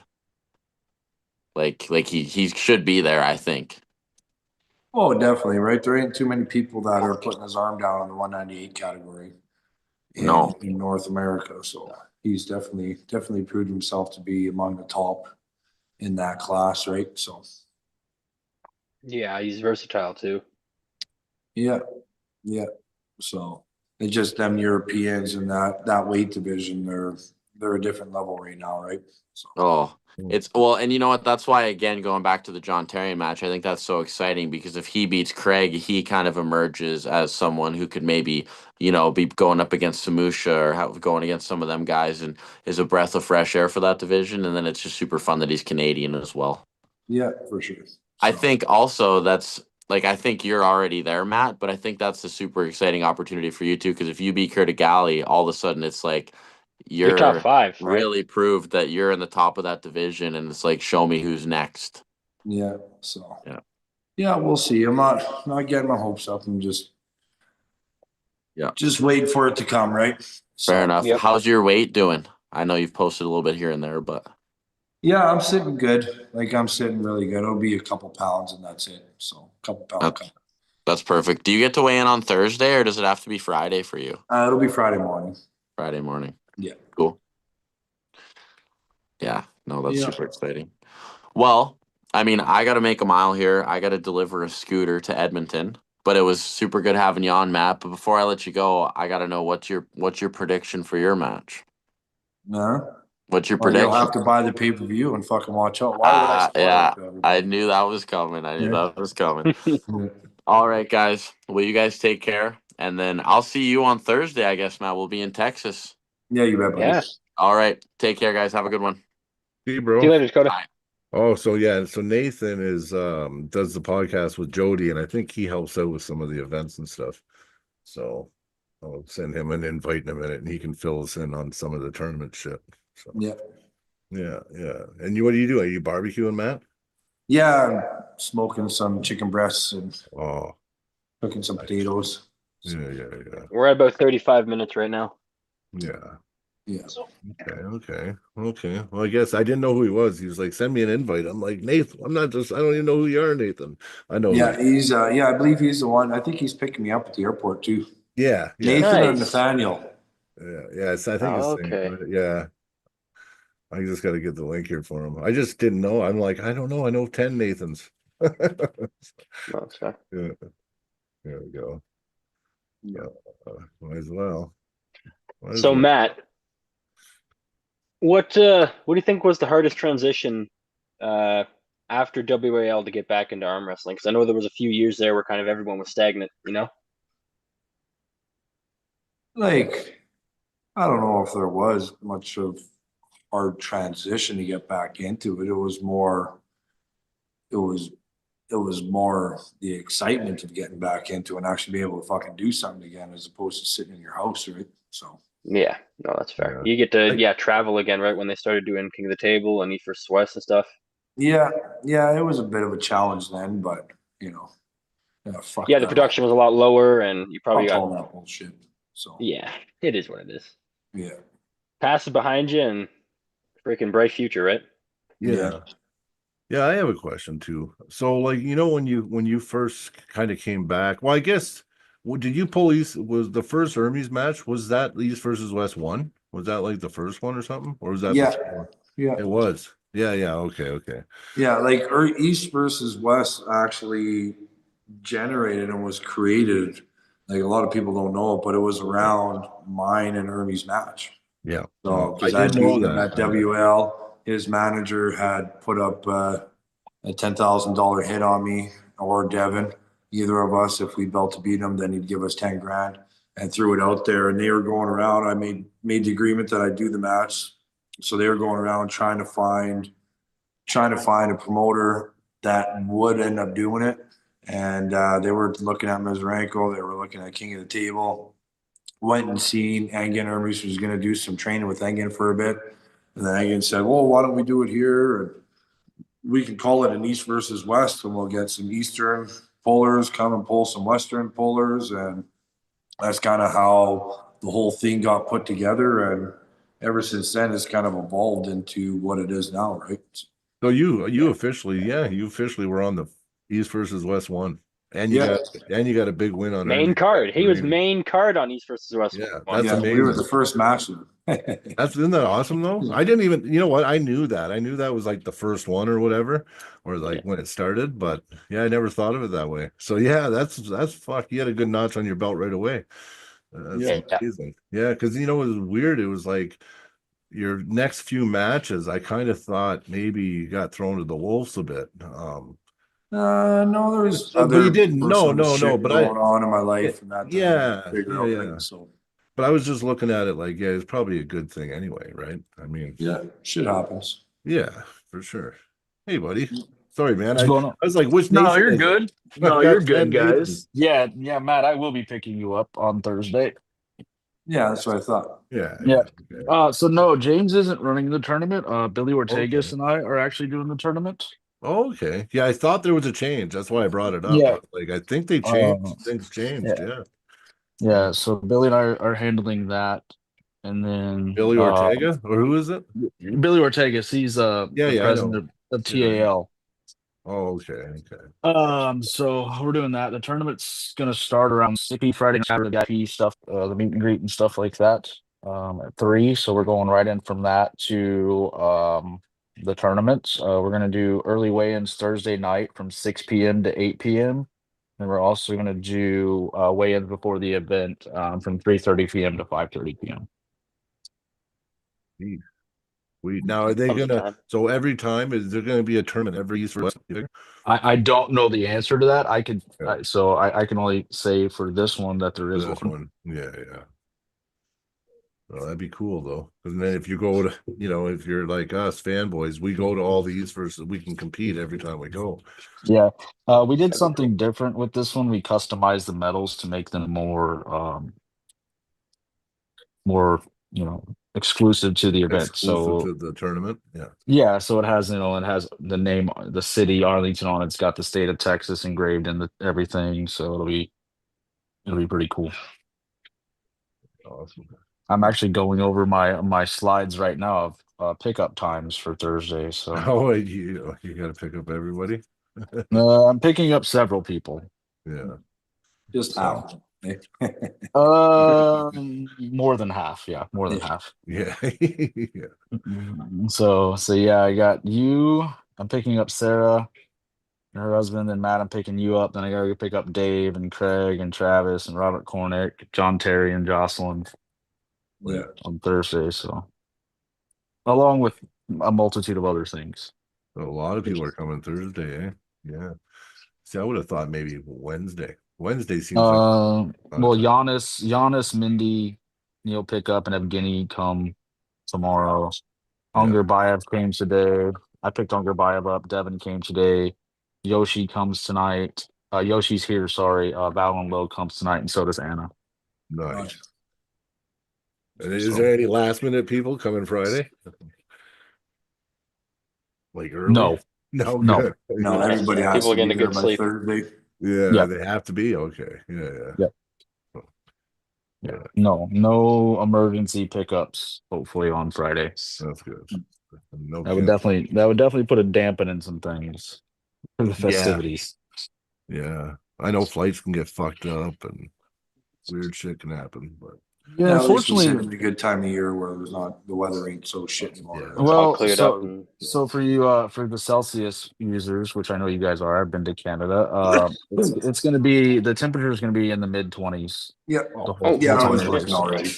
like he should be there. I think. oh, definitely, right? There ain't too many people that are putting his arm down in the 198 category No. in North America. So he's definitely proved himself to be among the top in that class, right? So Yeah, he's versatile too. yeah, yeah. So it's just them Europeans in that weight division, they're a different level right now, right? So Oh, it's well, and you know what? That's why again, going back to the John Terry match, I think that's so exciting because if he beats Craig, he kind of emerges as someone who could maybe, be going up against Samusha or going against some of them guys, and is a breath of fresh air for that division. And then it's just super fun that he's Canadian as well. yeah, for sure. I So, think also that's like I think you're already there, Matt, but I think that's a super exciting opportunity for you too. Because if you beat Curtis Galley, all of a sudden it's like You're top you're 5, right? really proved that you're in the top of that division, and it's like show me who's next. yeah, so Yeah. yeah, we'll see. I'm not getting my hopes up. I'm just Yeah. waiting for it to come, right? So, Fair enough. Yep. How's your weight doing? I know you've posted a little bit here and there, but yeah, I'm sitting good. Like I'm sitting really good. It'll be a couple pounds and that's it. So a couple pound that's, cut. that's perfect. Do you get to weigh in on Thursday, or does it have to be Friday for you? It'll be Friday morning. Friday morning. Yeah. Cool. Yeah. No, that's Yeah. super exciting. Well, I mean, I got to make a mile here. I got to deliver a scooter to Edmonton. But it was super good having you on, Matt. But before I let you go, I got to know what's your prediction for your match? No. What's your Well, you'll prediction? have to buy the pay-per-view and fucking watch out. Why would I spoil Yeah, it to I everybody? knew that was coming. I knew Yeah. that was coming. Yeah. All right, guys. Well, you guys take care, and then I'll see you on Thursday. I guess, Matt. We'll be in Texas. Yeah, you bet, buddy. Yeah. All right. Take care, guys. Have a good one. See you, See bro. you later, Dakota. Bye. Oh, so yeah, so Nathan is does the podcast with Jody, and I think he helps out with some of the events and stuff. So I'll send him an invite in a minute, and he can fill us in on some of the tournament shit. So Yeah. yeah. And what do you do? Are you barbecuing, Matt? Yeah, I'm smoking some chicken breasts and Oh, cooking some nice. potatoes. yeah. We're at about 35 minutes right now. Yeah. Yeah. Okay. Well, I guess I didn't know who he was. He was like, send me an invite. I'm like, Nathan, I don't even know who you are, Nathan. I know. Yeah, who you he's I believe he's the one. I think he's picking me up at the airport too. Yeah. Nathan or Nice. Nathaniel. Yeah. I think it's the same. Okay. Yeah. I just got to get the link here for him. I just didn't know. I'm like, I don't know. I know 10 Nathans. No, it's fair. Yeah, there we go. Yeah. Might as well. Might as So well. Matt, what do you think was the hardest transition after WAL to get back into arm wrestling? Because I know there was a few years there where kind of everyone was stagnant, you know? Like, I don't know if there was much of hard transition to get back into it. It was, it was more the excitement of getting back into it and actually be able to fucking do something again as opposed to sitting in your house, right? So, Yeah, no, that's fair. Yeah. You get to I- travel again, right? When they started doing King of the Table and East vs West and stuff. yeah, it was a bit of a challenge then, but you know, fuck Yeah, the that. production was a lot lower, and you probably Fuck got all that bullshit. So, yeah. It is what it is. yeah. Pass it behind you and freaking bright future, right? Yeah. Yeah, I have a question too. So, like, when you first kind of came back, well, I guess, did you pull East? Was the first Hermes match? Was that East versus West one? Was that like the first one or something, or was that Yeah. before? Yeah. It was. Yeah, yeah. Okay, okay. Yeah, like East versus West actually generated and was created. Like a lot of people don't know it, but it was around mine and Ermy's match. Yeah. So I because I did know beat him that. at WL, his manager had put up a $10,000 hit on me or Devin, either of us. If we belt to beat him, then he'd give us 10 grand and threw it out there. And they were going around. I made the agreement that I'd do the match. So they were going around trying to find a promoter that would end up doing it. And they were looking at Mazurenko. They were looking at King of the Table. Went and seen Engen. Hermes was going to do some training with Engen for a bit. And then Engen said, well, why don't we do it here? And we can call it an East versus West, and we'll get some Eastern pullers come and pull some Western pullers. And that's kind of how the whole thing got put together. And ever since then, it's kind of evolved into what it is now, right? So you officially, yeah, you officially were on the East versus West one, and Yeah. you got a big win on Main Hermes. card. He was Crazy. main card on East versus West. Yeah, one. that's Yeah, we were amazing. the first match. Isn't that awesome though? I didn't even, you know what? I knew that. I knew that was like the first one or whatever, or like when it started, but yeah, I never thought of it that way. So yeah, that's fuck. You had a good notch on your belt right away. That's Yeah. amazing. Yeah, because it was weird. It was like your next few matches, I kind of thought maybe you got thrown to the wolves a bit. No, there was But you other didn't. No, personal no, no. shit But going on in my life and that yeah, figure yeah, out, yeah. right? So But I was just looking at it like, yeah, it's probably a good thing anyway, right? I mean, yeah, shit happens. yeah, for sure. Hey, buddy. Sorry, man. What's going on? I was like, which No, Nathan you're is it? good. I've No, you're got good, 10 guys. Nathans. Yeah, yeah, Matt, I will be picking you up on Thursday. Yeah, that's what I thought. Yeah, Yeah. yeah. Okay. So no, James isn't running the tournament. Billy Ortegas Okay. and I are actually doing the tournament. Okay. Yeah, I thought there was a change. That's why I brought it up. I Yeah. was like, I think they Uh, changed. Things changed. yeah. Yeah. Yeah. So Billy and I are handling that, and then Billy Ortega, or who is it? Billy Ortegas, he's Yeah, the yeah, I know. president of Yeah, I know. TAL. Oh, okay, okay. So we're doing that. The tournament's gonna start around 6 Friday and Saturday, the VIP stuff, the meet and greet and stuff like that. At 3. So we're going right in from that to the tournament. We're gonna do early weigh-ins Thursday night from 6 p.m. to 8 p.m. And we're also gonna do weigh-ins before the event from 3:30 p.m. to 5:30 p.m. Neat. Now are they Tons of gonna time. so every time is there gonna be a tournament every East or West? You think? I don't know the answer to that. Yeah. I can only say for this one that there is This one. one. Yeah, yeah. Well, that'd be cool though. And then if you go to, if you're like us fanboys, we go to all these versus we can compete every time we go. Yeah, we did That'd be something different with this one. We customized the medals to make them more exclusive to the event. Exclusive So to the tournament. Yeah. yeah, so it has it has the name, the city Arlington on it. It's got the state of Texas engraved in the everything. So it'll be pretty cool. Awesome. I'm actually going over my slides right now of pickup times for Thursday. So Oh, you gotta pick up everybody. I'm picking up several people. Yeah. Just So how? More than half. Yeah, more than half. Yeah. Yeah. So yeah, I got you. I'm picking up Sarah and her husband, and Matt. I'm picking you up. Then I gotta go pick up Dave and Craig and Travis and Robert Cornick, John Terry and Jocelyn Yeah. on Thursday. So along with a multitude of other things. A lot of people are coming Thursday, eh? Yeah. See, I would have thought maybe Wednesday. Wednesday seems like not a Well, time. Giannis, Mindy, Neil pick up, and Evgeny come tomorrow. Yeah. Unger Bayev came today. I picked Unger Bayev up. Devin came today. Yoshi comes tonight. Yoshi's here, sorry. Val and Low comes tonight, and so does Anna. Nice. And is So- there any last minute people coming Friday? Like early? No. No, No. good. No, everybody has People to be getting a there good by sleep. Thursday. Yeah, Yeah. they have to be okay. Yeah, Yeah. yeah. Yeah. No emergency pickups, hopefully on Friday. That's good. No That would cancel. definitely put a dampen in some things for the Yeah. festivities. Yeah, I know flights can get fucked up and weird shit can happen, but Yeah, At least we unfortunately, sit in a good time of year where there's not, the weather ain't so shit anymore. Yeah. It's all well, cleared up and so for you, for the Celsius users, which I know you guys are, I've been to Canada. It's going to be the temperature is going to be in the mid-20s. Yeah. The whole Yeah, I time was we're looking here. already.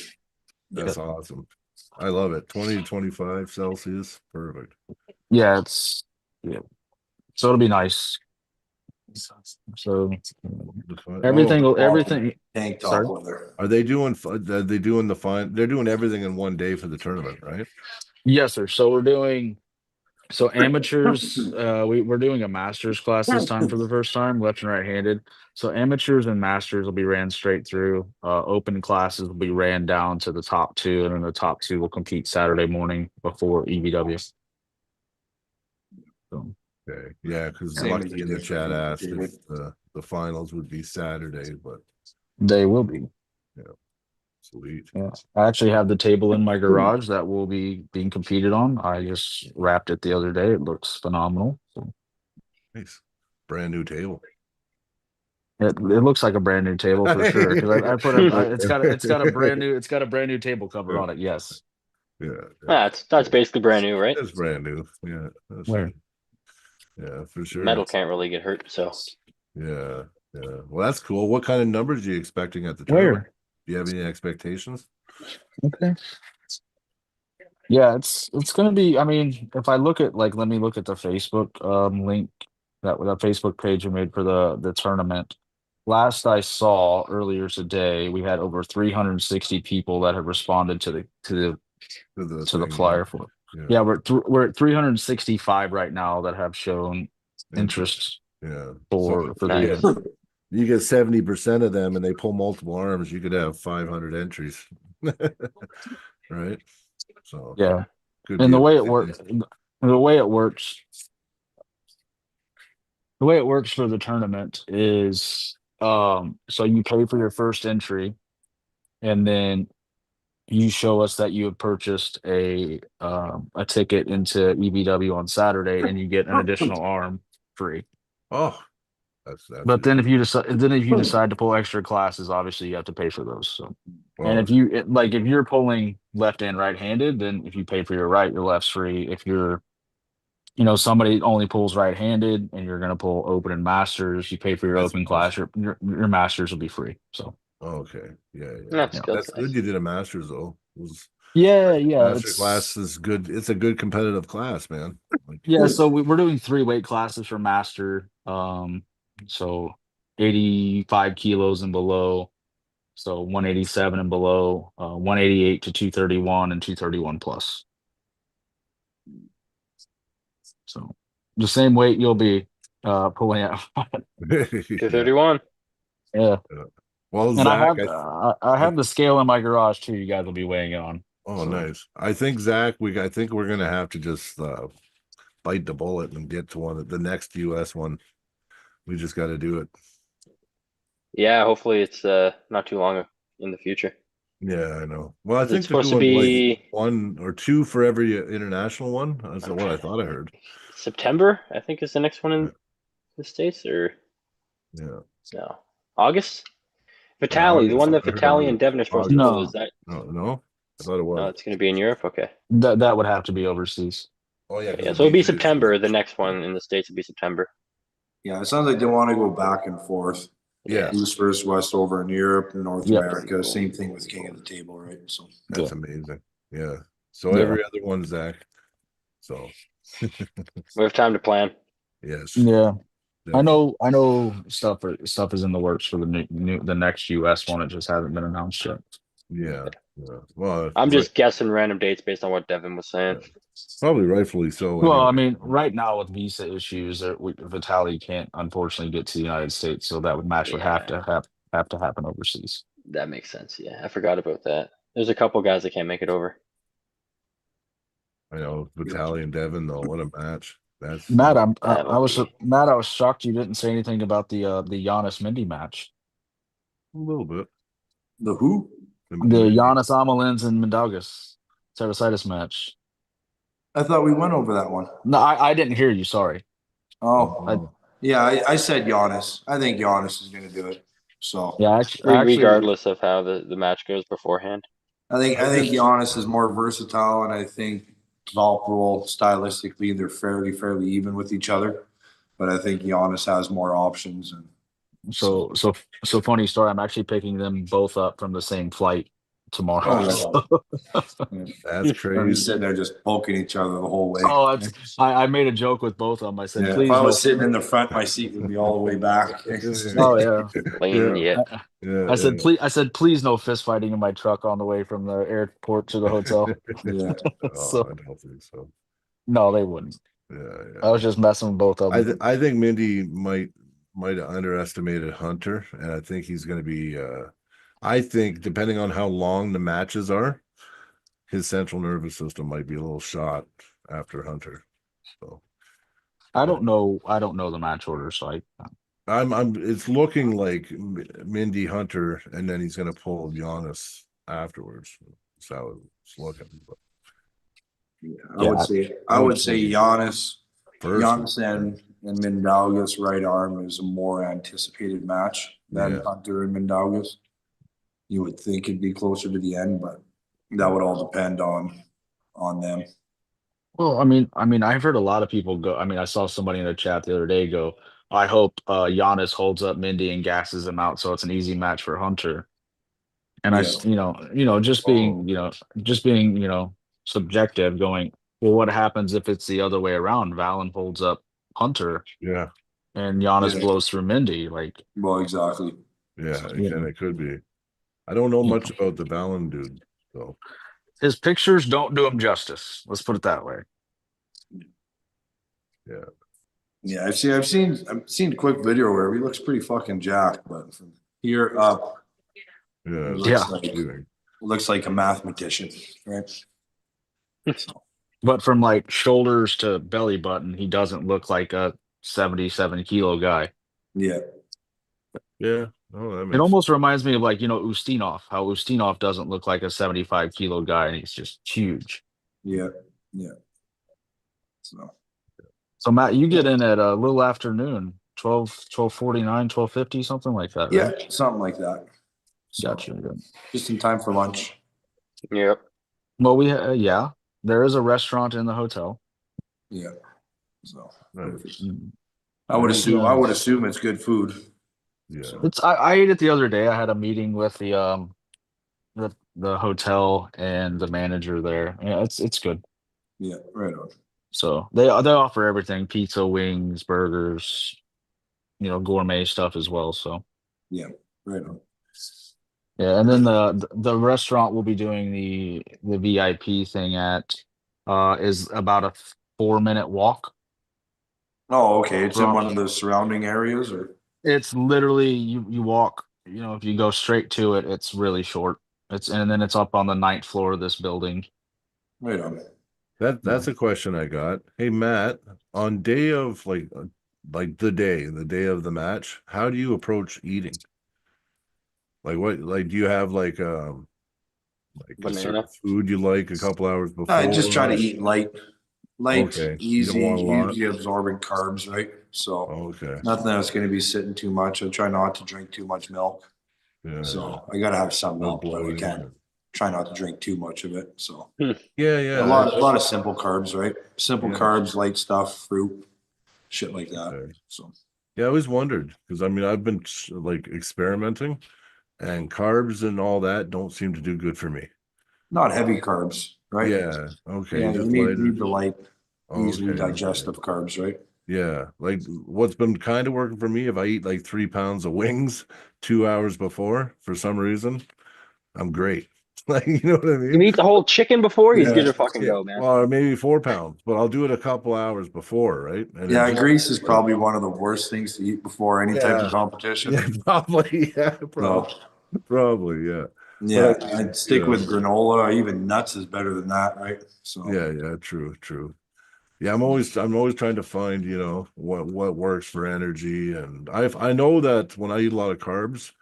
that's awesome. I love it. 20 to 25 Celsius. Perfect. Yeah, so it'll be nice. So everything will everything. Tank top Sorry? weather. Are they doing the fine? They're doing everything in one day for the tournament, right? Yes, sir. So we're doing amateurs. We're doing a masters class this time for the first time, left and right handed. So amateurs and masters will be ran straight through. Open classes will be ran down to the top two, and then the top two will compete Saturday morning before EVW. So, Okay. Yeah, because Same as Lucky in it the is, chat I think, asked David. if the finals would be Saturday, but they will be. sweet. Yeah. I actually have the table in my garage that will be being competed on. I just wrapped it the other day. It looks phenomenal. So Nice. Brand new table. it looks like a brand new table for sure. Because I put it's got a brand new table cover on it. Yes. Yeah. that's basically brand new, right? That's brand new. Yeah. That's Where? Yeah, for sure. Metal can't really get hurt, so Yeah. Yeah. Well, that's cool. What kind of numbers are you expecting at the tournament? Where? Do you have any expectations? Okay. Yeah, it's gonna be. I mean, if I look at let me look at the Facebook link that Facebook page we made for the tournament. Last I saw earlier today, we had over 360 people that have responded to the To the thing, flyer for. Yeah. Yeah, we're at 365 right now that have shown interest Yeah. for the Nice. event. You get 70% of them and they pull multiple arms, you could have 500 entries. Right? So Yeah, could and be the a way big it works, thing. the way it works, the way it works for the tournament is, so you pay for your first entry, and then you show us that you have purchased a ticket into EVW on Saturday, and you get an additional arm free. Oh, that's But then if you decide to pull extra classes, obviously you have to pay for those. So, and if if you're pulling left and right handed, then if you pay for your right, your left's free. If you're somebody only pulls right handed and you're going to pull open and masters, you pay for your That's open class, your masters will be free. So, okay. Yeah, that's good. that's good. You did a master's though. yeah, Master class is good. It's a good competitive class, man. Yeah, so we're doing 3 weight classes for master. So 85 kilos and below. So 187 and below, 188 to 231 and 231 plus. So the same weight you'll be pulling out. 231. Yeah. Well, And Zach, I have the scale in my garage too. You guys will be weighing it on. oh, So, nice. I think Zach, I think we're gonna have to just bite the bullet and get to the next US one. We just got to do it. Yeah, hopefully it's not too long in the future. Yeah, I know. Well, I It's think they're supposed to doing like be 1 or 2 for every international one. That's what I thought I heard. September, I think, is the next one in Yeah. the States, or Yeah. no, August. Vitali, the one that I heard Vitali and August. Devin are supposed to No. pull, is that? No, I thought it No, was. it's going to be in Europe. Okay. That would have to be overseas. Oh yeah, Yeah, so it'll be September. The next one in the States will be September. Yeah, it sounds like they want to go back and forth. Yeah, East versus West over in Europe and North Yep. America. Same thing with King of the Table, right? So that's Yeah. amazing. Yeah. So Yeah. every other one, Zach. So We have time to plan. yes. Yeah. I definitely. know stuff is in the works for the next US one. It just hasn't been announced yet. Yeah. Yeah. Well, I'm just guessing random dates based on what Devin was saying. probably rightfully so. Well, I Anyway. mean, right now with visa issues, Vitaly can't unfortunately get to the United States, so that match would have to happen overseas. That makes sense. Yeah, I forgot about that. There's a couple guys that can't make it over. I know Vitaly and Devin though. What a match! That's Matt, That'll be- Matt, I was shocked you didn't say anything about the Giannis Mindy match. a little bit. the who? The Mindy. Giannis Amalins and Mindaugas Cervicitis match. I thought we went over that one. No, I didn't hear you. Sorry. Oh, yeah, I said Giannis. I think Giannis is going to do it. So Yeah, regardless of how the match goes beforehand. I think Giannis is more versatile, and I think Valpro stylistically they're fairly even with each other. But I think Giannis has more options. And So funny story. I'm actually picking them both up from the same flight tomorrow. Oh, That's they're just crazy. sitting there just poking each other the whole way. Oh, I made a joke with both of them. I said, Yeah, please. if I No. was sitting in the front, my seat would be all the way back. Oh yeah. Clean, yeah. Yeah. I said, please no fist fighting in my truck on the way from the airport to the hotel. Yeah. Oh, I don't think so. No, they wouldn't. Yeah. I was just messing with both of them. I think Mindy might have underestimated Hunter, and I think he's going to be. I think depending on how long the matches are, his central nervous system might be a little shot after Hunter. So I don't know the match order, so I'm. It's looking like Mindy Hunter, and then he's going to pull Giannis afterwards. That's how it's looking. But I would say Giannis. first, Giannis and Mindaugas right arm is a more anticipated match than Yeah. Hunter and Mindaugas. You would think it'd be closer to the end, but that would all depend on them. Well, I mean, I've heard a lot of people go. I mean, I saw somebody in the chat the other day go, I hope Giannis holds up Mindy and gasses him out, so it's an easy match for Hunter. And Yeah. just being subjective, going, well, what happens if it's the other way around? Valen holds up Hunter yeah, and Giannis Yeah. blows through Mindy. Like, Well, exactly. yeah, Yeah. and it could be. I don't know Yeah. much about the Ballon dude, so his pictures don't do him justice. Let's put it that way. Yeah, I've seen a quick video where he looks pretty fucking jacked, but from here up, yeah, Yeah. looks like a mathematician, right? But from like shoulders to belly button, he doesn't look like a 77-kilo guy. Yeah. yeah. Oh, that makes It almost reminds me of Ustinov, how Ustinov doesn't look like a 75-kilo guy and he's just huge. Yeah. So Matt, you get in at a little afternoon, 12:49, 12:50, something like that, Yeah, right? something like that. So, Gotcha. just in time for lunch. Yep. Well, there is a restaurant in the hotel. Yeah. So nice. I would assume it's good food. Yeah, I ate it the other day. I had a meeting with the hotel and the manager there. Yeah, it's good. Yeah, right on. So they offer everything: pizza, wings, burgers, gourmet stuff as well. So Yeah, right on. yeah, and then the restaurant we'll be doing the VIP thing at is about a 4-minute walk. Oh, okay. It's in one of the surrounding areas, or It's literally you walk. If you go straight to it, it's really short. And then it's up on the 9th floor of this building. right on. that's a question I got. Hey Matt, on day of like the day of the match, how do you approach eating? Like what? Like do you have like a certain food you like a couple hours before? I just try to eat light, Okay. You don't easy, want a lot? easy absorbing carbs, right? So Okay. nothing that's going to be sitting too much. I try not to drink too much milk. Yeah. So I gotta have something No else, but I bloating. can't try not to drink too much of it. So Yeah, a yeah. lot of simple carbs, right? Simple Yeah. carbs, light stuff, fruit, shit like that. Okay. So Yeah, I always wondered because I mean I've been like experimenting, and carbs and all that don't seem to do good for me. not heavy carbs, right? Yeah. Okay. Yeah, you Just need, lighter. need the light, easily Okay. digestive carbs, right? Yeah. Like what's been kind of working for me, if I eat like 3 pounds of wings 2 hours before, for some reason, I'm great. Like, you know what I You mean? eat the whole chicken before, he's Yeah. good to fucking Yeah. go, man. Well, maybe 4 pounds, but I'll do it a couple hours before, right? And then Yeah, just grease is like, probably one of the worst things to eat before any type yeah. of competition. Yeah, probably. Yeah, So, probably. Yeah. yeah, But I mean, I'd stick with granola. Even nuts is better than that, right? So, yeah, true. Yeah, I'm always trying to find, what works for energy. And I know that when I eat a lot of carbs,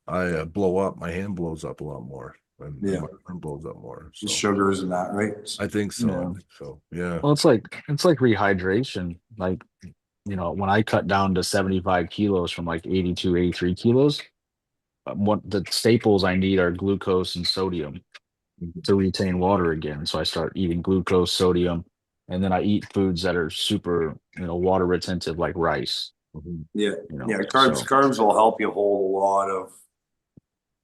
I blow up, my hand blows up a lot more, and yeah, my arm blows up more. the So sugars and that, right? I think so. I Yeah. think so. Yeah. Well, it's like rehydration. Like, when I cut down to 75 kilos from like 82, 83 kilos, what the staples I need are glucose and sodium to retain water again. So I start eating glucose, sodium, and then I eat foods that are super, water retentive, like rice. Mhm. Yeah, yeah. So Carbs will help you hold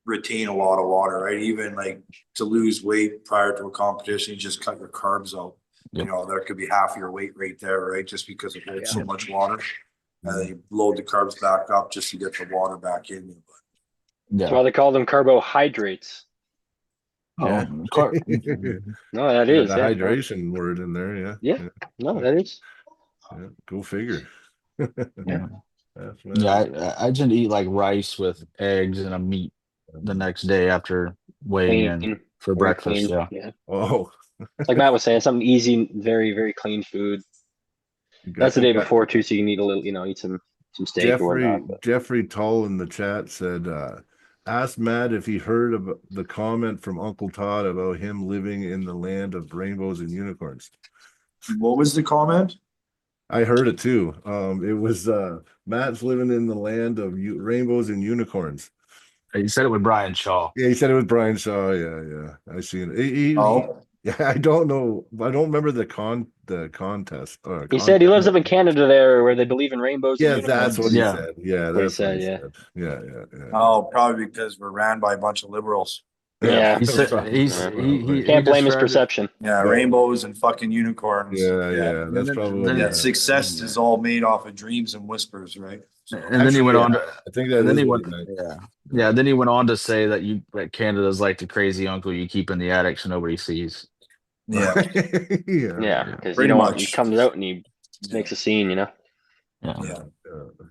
retain a lot of water, right? Even like to lose weight prior to a competition, you just cut your carbs out. Yep. There could be half your weight right there, right? Just because it holds so Yeah. much water. And then you load the carbs back up just to get the water back in you. That's yeah. why they call them carbohydrates. Yeah. Oh, No, that Yeah, is, the yeah. hydration word in there. Yeah. Yeah. No, that is. Yeah. Go figure. yeah. Definitely. Yeah, I tend to eat like rice with eggs and a meat the next day after weighing in Clean. for Very breakfast. clean. Yeah. Yeah. Oh, Like Matt was saying, something easy, very, very clean food. That's the day got before too, so you can eat a little, eat some steak or whatnot. But Jeffrey Tull in the chat said, asked Matt if he heard of the comment from Uncle Todd about him living in the land of rainbows and unicorns. What was the comment? I heard it too. It was Matt's living in the land of rainbows and unicorns. You said it with Brian Shaw. Yeah, he said it was Brian Shaw. Yeah. I seen it. Oh, Yeah, I don't know. I don't remember the contest. he said he lives content. up in Canada there where they believe in rainbows and Yeah, that's unicorns. what he Yeah. said. Yeah, What he that's what he said, said. Yeah. oh, probably because we're ran by a bunch of liberals. Yeah. He said probably, he Can't blame his described it. perception. Yeah, No. rainbows and fucking unicorns. Yeah. And That's then- probably then- Yeah, success is all made off of dreams and whispers, right? So, And then he went on to I think that and then is he what went he meant. yeah. Then he went on to say that Canada's like the crazy uncle you keep in the attic so nobody sees. yeah, Yeah, because Pretty he much. comes out and he makes a scene, Yeah. yeah.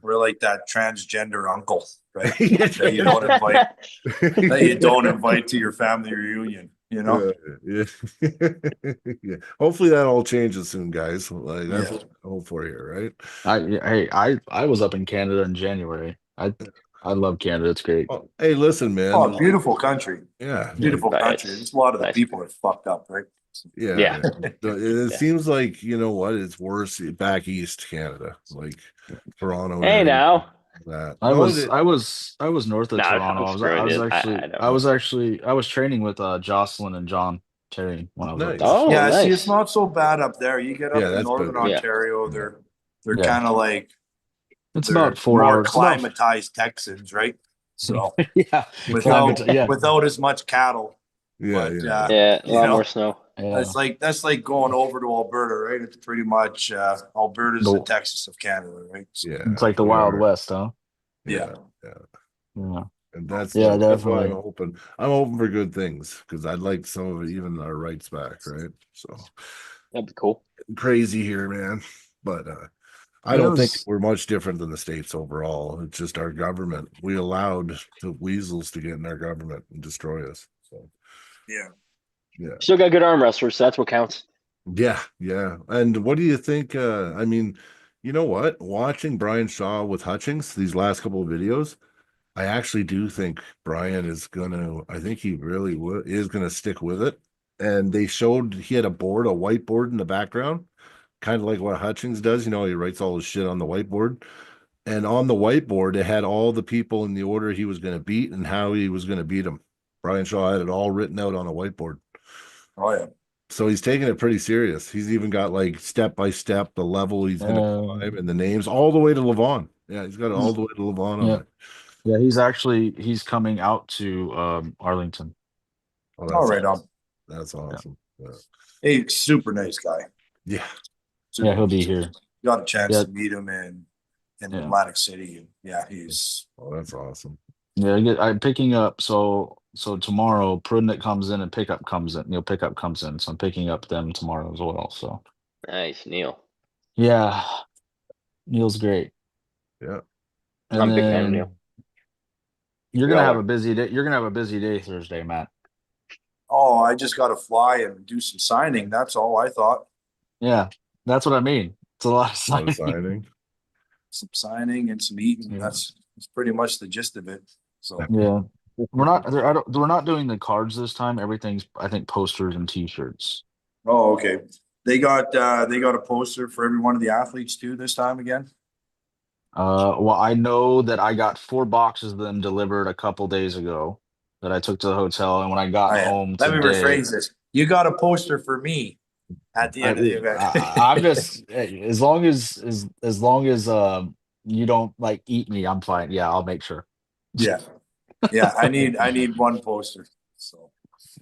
We're like that transgender uncle, right? Yeah. That you don't invite to your family reunion, Yeah. Yeah. Hopefully that all changes soon, guys. Like that's Yeah. what I hope for here, right? I was up in Canada in January. I love Canada. It's great. Oh, hey, listen, man. Oh, beautiful country. Yeah, Beautiful Nice. country. Just a lot of the Nice. people are fucked up, right? Yeah. It Yeah. seems like you know what? It's worse back east Canada, like Toronto. Hey, area, now. that. I No, was north of Nah, Toronto. I'm screwing you. I was training with Jocelyn and John Terry when I was up Nice. there. Oh, Yeah, nice. see, it's not so bad up there. You get up Yeah, in that's northern better. Yeah. Ontario, Yeah. they're Yeah. kind of like It's they're about 4 more hours. It's about- climatized Texans, right? So yeah. Yeah. without as much cattle. Yeah, But, yeah. Yeah, a you lot know, more snow. Yeah. that's like going over to Alberta, right? It's pretty much Alberta's the No. Texas of Canada, right? So, Yeah, It's like the we Wild are. West, huh? yeah. Yeah. And that's Yeah, that's why definitely. I'm hoping for good things because I'd like some of it, even our rights back, right? So That'd be cool. crazy here, man. But I Yeah, don't it think was- we're much different than the states overall. It's just our government. We allowed the weasels to get in our government and destroy us. So Yeah. Still got good arm wrestlers, so that's what counts. yeah. And what do you think? I mean, you know what? Watching Brian Shaw with Hutchings, these last couple of videos, I actually do think Brian is I think he really is gonna stick with it. And they showed he had a whiteboard in the background, kind of like what Hutchings does. He writes all his shit on the whiteboard. And on the whiteboard, it had all the people in the order he was going to beat and how he was going to beat them. Brian Shaw had it all written out on a whiteboard. Oh yeah. So he's taking it pretty serious. He's even got like step by step the level he's going to climb and the names all the way to Levon. Yeah, he's got it all the way to Levon on Yeah. it. Yeah, he's coming out to Arlington. Oh, All right, that's awesome. Yeah. Hey, super nice guy. Yeah. Super Yeah, he'll be nice. here. Got a chance Yeah. to meet him in Yeah. Atlantic City. Yeah, he's Oh, that's awesome. Yeah, I'm picking up. So tomorrow, Prudnik comes in and pickup comes in. Pickup comes in. So I'm picking up them tomorrow as well. So Nice, Neil. yeah, Neil's great. Yeah. And I'm a big fan of then Neil. you're We gonna all have are. a busy day. You're gonna have a busy day Thursday, Matt. oh, I just got to fly and do some signing. That's all I thought. Yeah, that's what I mean. It's a lot of On signing. signing. Some signing and some eating. Yeah. That's pretty much the gist of it. So Yeah, we're not. We're not doing the cards this time. Everything's, I think, posters and T-shirts. oh, okay. They got a poster for every one of the athletes too this time again. Well, I know that I got 4 boxes of them delivered a couple days ago that I took to the hotel, and when I got home Let me today, rephrase this. You got a poster for me at the end of the event. I'm just as long as you don't like eat me, I'm fine. Yeah, I'll make sure. yeah. I need one poster.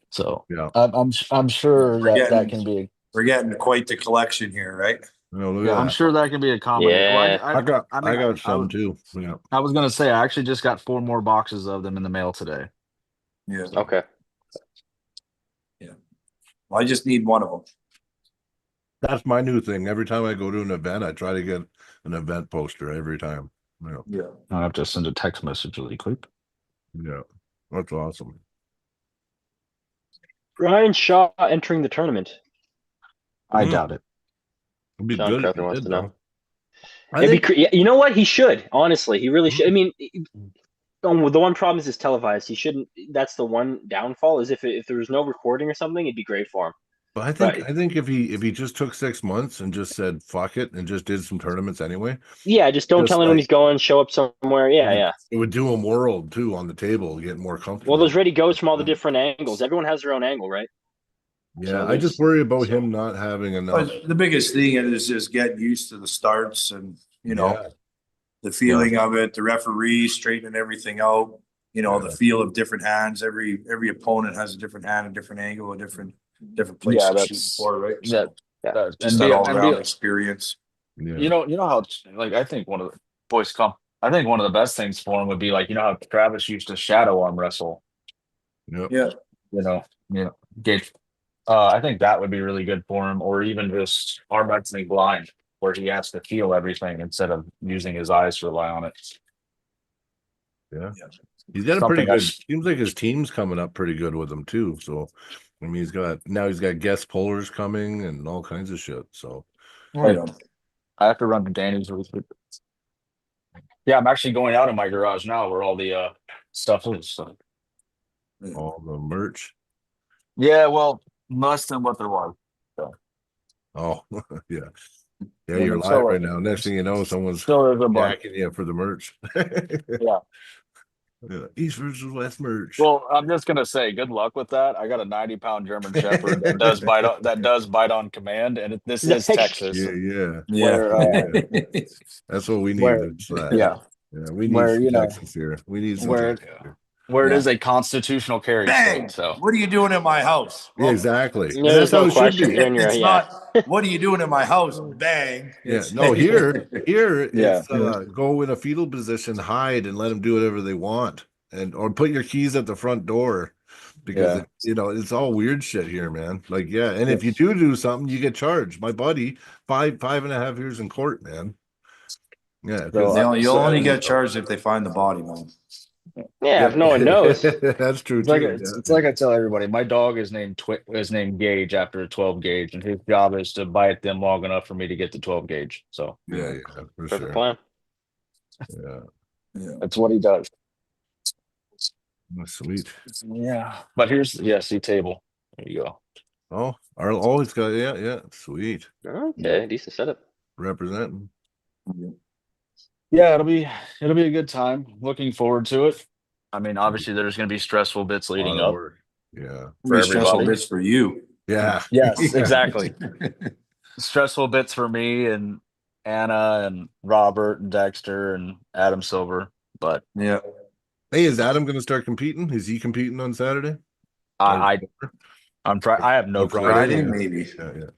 So Yeah. I'm sure that can be. we're getting quite the collection here, right? No, look Yeah, at I'm that. sure that can be accommodated. Yeah. Well, I got some too. Yeah. I was gonna say I actually just got 4 more boxes of them in the mail today. Yeah. Okay. Well, I just need one of them. That's my new thing. Every time I go to an event, I try to get an event poster every time. Yeah. Yeah. I have to send a text message really quick. Yeah. That's awesome. Brian Shaw entering the tournament. I Mhm. doubt it. It'd be Sean good if Crowther he wants did, to know. though. I It'd be think yeah, you know what? He should. Honestly, he really should. I mean, the one problem is it's televised. He shouldn't. That's the one downfall. Is if there was no recording or something, it'd be great for him. But I think if he just took 6 months and just said fuck it and just did some tournaments anyway, Yeah, just don't Just tell anyone like- he's going. Show up somewhere. Yeah. it would do him world too on the table, get more comfortable. Well, there's ready goes from all the different angles. Everyone has their own angle, right? Yeah, so I just there's- worry about him not having enough. But the biggest thing is just getting used to the starts and Yeah. the feeling of it, the referee straightening everything out, the feel of different hands. Every opponent has a different hand, a different angle, a different place Yeah, to shoot that's- for, right? Yeah, Yeah. Just that all around experience. Yeah. you know how like I think one of the best things for him would be like how Travis used to shadow arm wrestle. Yep. Yeah. Gage. I think that would be really good for him, or even just arm wrestling blind, where he has to feel everything instead of using his eyes to rely on it. Yeah. He's got a Something pretty good. else. Seems like his team's coming up pretty good with him too. So, I mean, he's got guest pullers coming and all kinds of shit. So, Right. I have to run to Danny's really quick. Yeah, I'm actually going out in my garage now where all the stuff is. So. all the merch. Yeah, well, less than what there was. Oh, yeah. Yeah, Yeah, you're but live so, right now. Next thing you know, someone's Still there's a bunch. jacking you for the merch. Yeah. Yeah. East versus West merch. Well, I'm just gonna say, good luck with that. I got a 90-pound German Shepherd that does bite on command, and this is Nice. Texas. Yeah. Where, That's what we need. Where- It's that. yeah, Yeah, we need Where, some you know, Texas here. We need some where- Texas here. where it Yeah. is a constitutional carry Bang! state. So What are you doing in my house? Yeah, exactly. Yeah, And that's there's no how it should question. be. You're in your- It's yeah. not, what are you doing in my house? Bang. Yeah, It's- no, here Yeah. it's go in a fetal position, hide, and let them do whatever they want, or put your keys at the front door, because it's all weird shit here, man. Like, yeah, and if you do something, you get charged. My buddy, 5.5 years in court, man. Yeah, 'cause- You'll only get charged if they find the body, man. Yeah, if no one knows. That's true it's like too. it's like I tell everybody, my dog is named Gage after a 12 gauge, and his job is to bite them long enough for me to get the 12 gauge. So yeah, for Perfect sure. plan. Yeah, that's what he does. that's sweet. Yeah, but here's see table. There you go. Oh, he's got sweet Okay, decent setup. representing. Yeah, it'll be a good time. Looking forward to it. I mean, obviously, there's going to be stressful bits A lot leading of up work. Yeah. for Pretty stressful everybody. bits for you. Yeah. Yes, Yeah. exactly. Stressful bits for me and Anna and Robert and Dexter and Adam Silver. But Yeah. Hey, is Adam going to start competing? Is he competing on Saturday? I I have no On clue. Friday? Friday, Yeah. maybe. Yeah.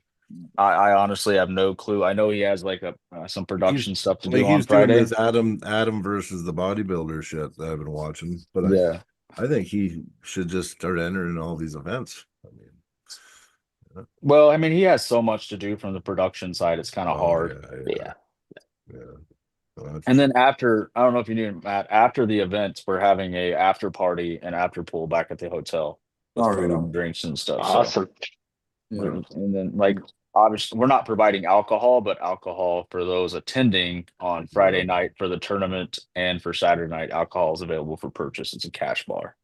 I honestly have no clue. I know he has like a some He's production stuff to like do on he's doing Friday. this Adam versus the bodybuilder shit that I've been watching, but Yeah. I think he should just start entering all these events. I mean, Well, I mean, he has so much to do from the production side. It's kind of oh hard. yeah. Yeah. So And then after, I don't know if you knew, Matt, after the event, we're having a after party and after pool back at the hotel with All right. food and drinks and stuff. So, Awesome. Yeah. and then like obviously we're not providing alcohol, but alcohol for those attending on Friday night for the tournament and for Saturday night, alcohol is available for purchase. It's a cash bar.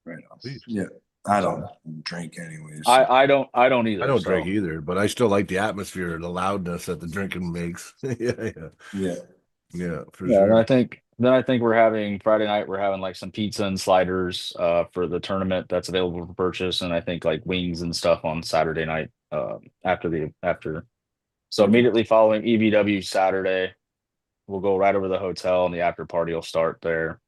Right on. Sweet. Yeah. I don't drink anyways. I don't either. I don't so. drink either, but I still like the atmosphere, the loudness that the drinking makes. Yeah, Yeah. for Yeah, and sure. then I think we're having Friday night, we're having like some pizza and sliders for the tournament that's available for purchase, and I think like wings and stuff on Saturday night after. So immediately following EBW Saturday, we'll go right over to the hotel and the after party will start there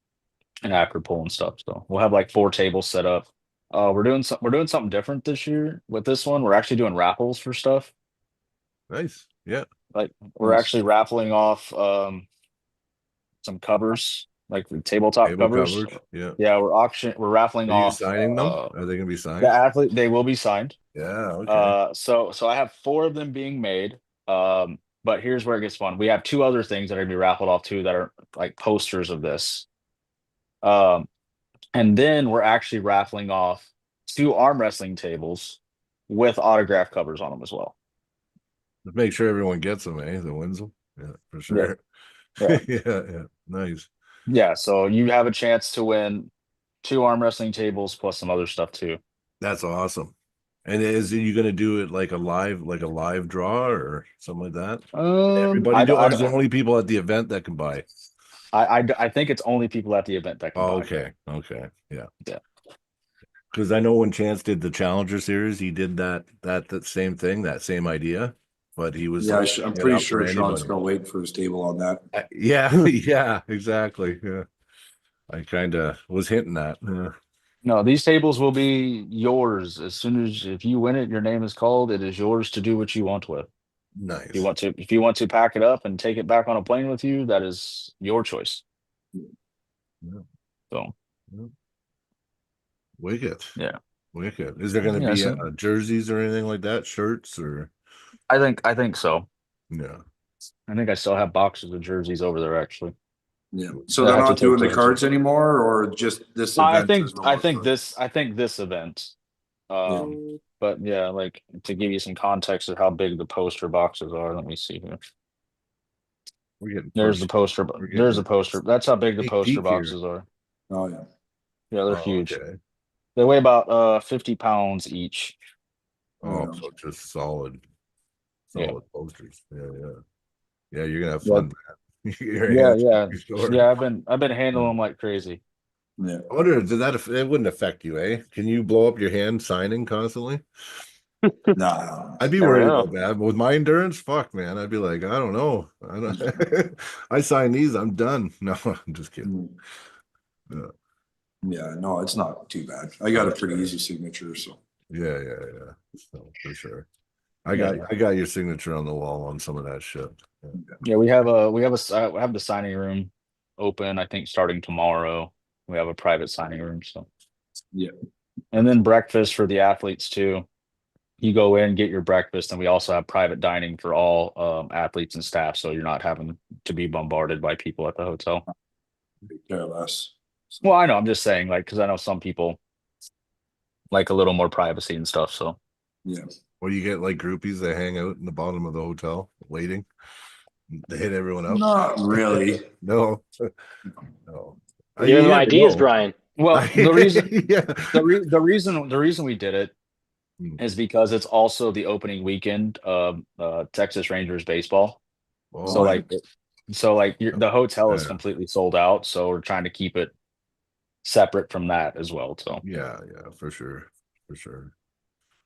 and after pool and stuff. So we'll have like 4 tables set up. We're doing something different this year with this one. We're actually doing raffles for stuff. Nice. Yeah. Like we're Nice. actually raffling off some covers, like the tabletop Table covers. covers. Yeah. Yeah, we're raffling Are you off signing them? Are they gonna be signed? the athlete. They will be signed. Yeah. Okay. So I have 4 of them being made. But here's where it gets fun. We have 2 other things that are gonna be raffled off too that are like posters of this. Um, and then we're actually raffling off 2 arm wrestling tables with autograph covers on them as well. Just make sure everyone gets them, eh? That wins them. Yeah, for Yeah. sure. Yeah. Yeah. Nice. Yeah, so you have a chance to win 2 arm wrestling tables plus some other stuff too. That's awesome. And is you gonna do it like a live draw or something like that? Everybody do, or is there only people at the event that can buy? I think it's only people at the event that can Oh, buy. okay. Yeah. Yeah. Because I know when Chance did the Challenger series, he did that same thing, that same idea, but he was Yeah, like, I'm it pretty up for sure Sean's anybody. still waiting for his table on that. Yeah, yeah, exactly. Yeah, I kind of was hinting that. Yeah. No, these tables will be yours as soon as if you win it, your name is called. It is yours to do what you want with. Nice. If you want to pack it up and take it back on a plane with you, that is your choice. Yeah. So Wicked. Yeah. Wicked. Is there going to Yeah, be so- jerseys or anything like that? Shirts or I think so. yeah? I think I still have boxes of jerseys over there actually. Yeah. So Yeah, I they're have to not take doing the pictures. cards anymore, or just this event? I think this event. But yeah, like to give you some context of how big the poster boxes are. Let me see here. We're getting There's the poster. There's a a poster. That's how big the sneak poster peek here. boxes are. Oh yeah. Yeah, they're Oh, huge. okay. They weigh about 50 pounds each. Oh, Yeah. so just solid Yeah. posters. Yeah. You're gonna have Yeah. fun, man. Your Yeah, hands yeah. be sore. Yeah, I've been handling them like crazy. Yeah. I wonder, it wouldn't affect you, eh? Can you blow up your hand signing constantly? No. I'd be Never worried know. about that. But with my endurance, fuck, man. I'd be like, I don't know. I don't. I sign these, I'm done. No, I'm just kidding. Yeah. No, it's not too bad. I got a pretty easy signature, so. Yeah. So, for sure. I got your signature on the wall on some of that shit. Yeah, we have the signing room open. I think starting tomorrow. We have a private signing room. So Yeah. and then breakfast for the athletes too. You go in, get your breakfast, and we also have private dining for all athletes and staff. So you're not having to be bombarded by people at the hotel. Care less. Well, I know. I'm just saying, like, because I know some people like a little more privacy and stuff. So Yeah. Well, you get like groupies that hang out in the bottom of the hotel waiting. They hit everyone up. Not really. No. No. Give them never ideas, know. Brian. well, the reason Yeah. the reason we did it Hmm. is because it's also the opening weekend of Texas Rangers baseball. Oh, So like So like the hotel is Yeah. completely sold out, so we're trying to keep it separate from that as well. So Yeah, for sure. For sure.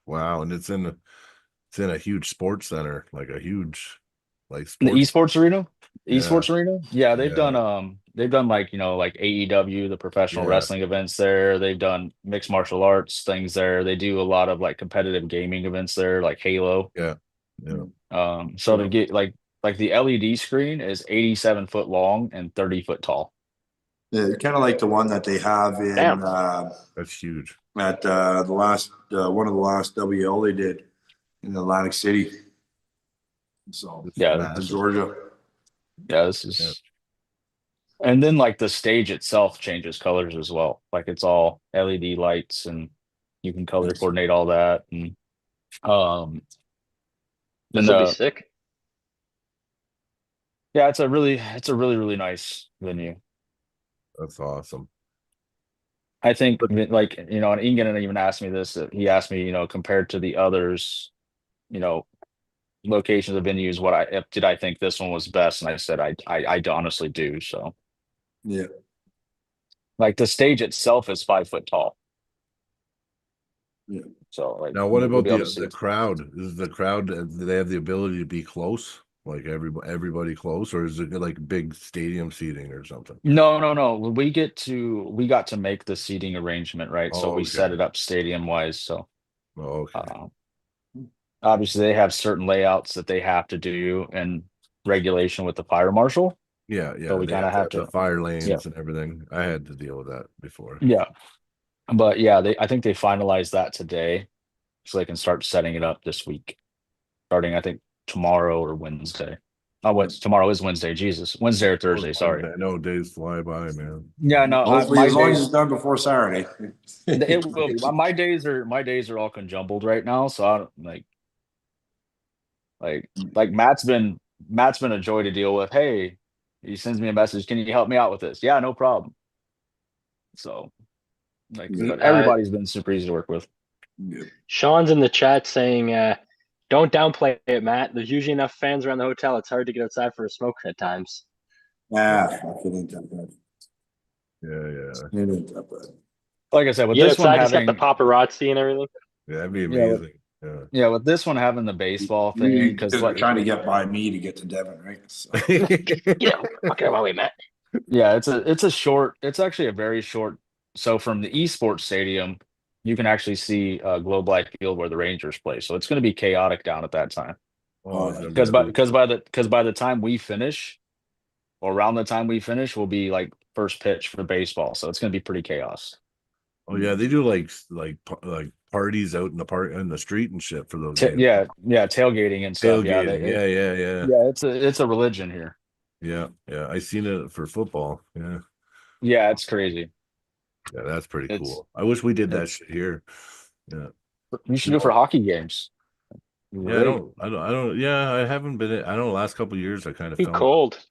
Wow, and it's in a huge sports center, like a huge like the sports. Yeah, esports arena, yeah, yeah, they've done like like AEW, the professional yeah, wrestling events there. They've done mixed martial arts things there. They do a lot of like competitive gaming events there, like Halo. yeah, yeah. So to get like the LED screen is 87 foot long and 30 foot tall. Yeah, kind of like the one that they have in Damn. That's huge. at the last one of the last WL they did in Atlantic City. So It's Yeah, in massive. Georgia. yeah, this Yeah. is. And then like the stage itself changes colors as well. Like it's all LED lights and you can color Nice. coordinate all that. And um then This will be sick. yeah, it's a really, really nice venue. That's awesome. I think like, and Ingen even asked me this. He asked me, compared to the others, you know, locations of venues, did I think this one was best? And I said I honestly do. So Yeah. like the stage itself is 5 foot tall. Yeah. So like Now, what you'll about be able to see the it. crowd? Is the crowd, do they have the ability to be close? Like everybody close, or is it like big stadium seating or something? No, no, no. We got to make the seating arrangement, right? So Oh, we set okay. it up stadium wise. So Oh, okay. uh, obviously they have certain layouts that they have to do and regulation with the fire marshal. Yeah, So yeah. we They kind have of to have have the to, fire yeah, lanes and everything. I had to deal with that before. yeah. But yeah, I think they finalized that today, so they can start setting it up this week, starting I think tomorrow or Wednesday. Oh, what's tomorrow is Wednesday. Jesus, Wednesday or Thursday. Sorry. I know days fly by, man. Yeah, no, Hopefully, my as long as it's days. done before Saturday. It will be. My days are all conjumbled right now, so I don't like Matt's been a joy to deal with. Hey, he sends me a message. Can you help me out with this? Yeah, no problem. So Yeah. but everybody's been super easy to work with. Yeah. Sean's in the chat saying, "Don't downplay it, Matt. There's usually enough fans around the hotel. It's hard to get outside for a smoke at times." Ah, fuck, it ain't that bad. Yeah. It ain't that bad. Like I said, with You get this one outside, just got the having paparazzi and everything. Yeah, that'd be yeah, with, amazing. Yeah. yeah, with this one having the baseball thing, You because guys are trying to get by me to get to Devon, right? So, Yeah, fuck out of my way, Matt. yeah, it's actually a very short. So from the esports stadium, you can actually see Globe Life Field where the Rangers play. So it's going to be chaotic down at that time. Oh, it's gonna be Because by ugly. the time we finish, or around the time we finish, will be like first pitch for baseball. So it's going to be pretty chaos. Oh yeah, they do like parties out in the street and shit for those games. Yeah, tailgating and stuff. Yeah, Tailgating. Yeah. yeah, it's a religion here. Yeah. I seen it for football. Yeah. Yeah, it's crazy. Yeah, that's pretty It's cool. I wish we did that it's shit here. Yeah. you should You do it for know, hockey games. yeah, Great. I don't, yeah, I haven't been, I don't know, the last couple of years I kind of Too felt, cold.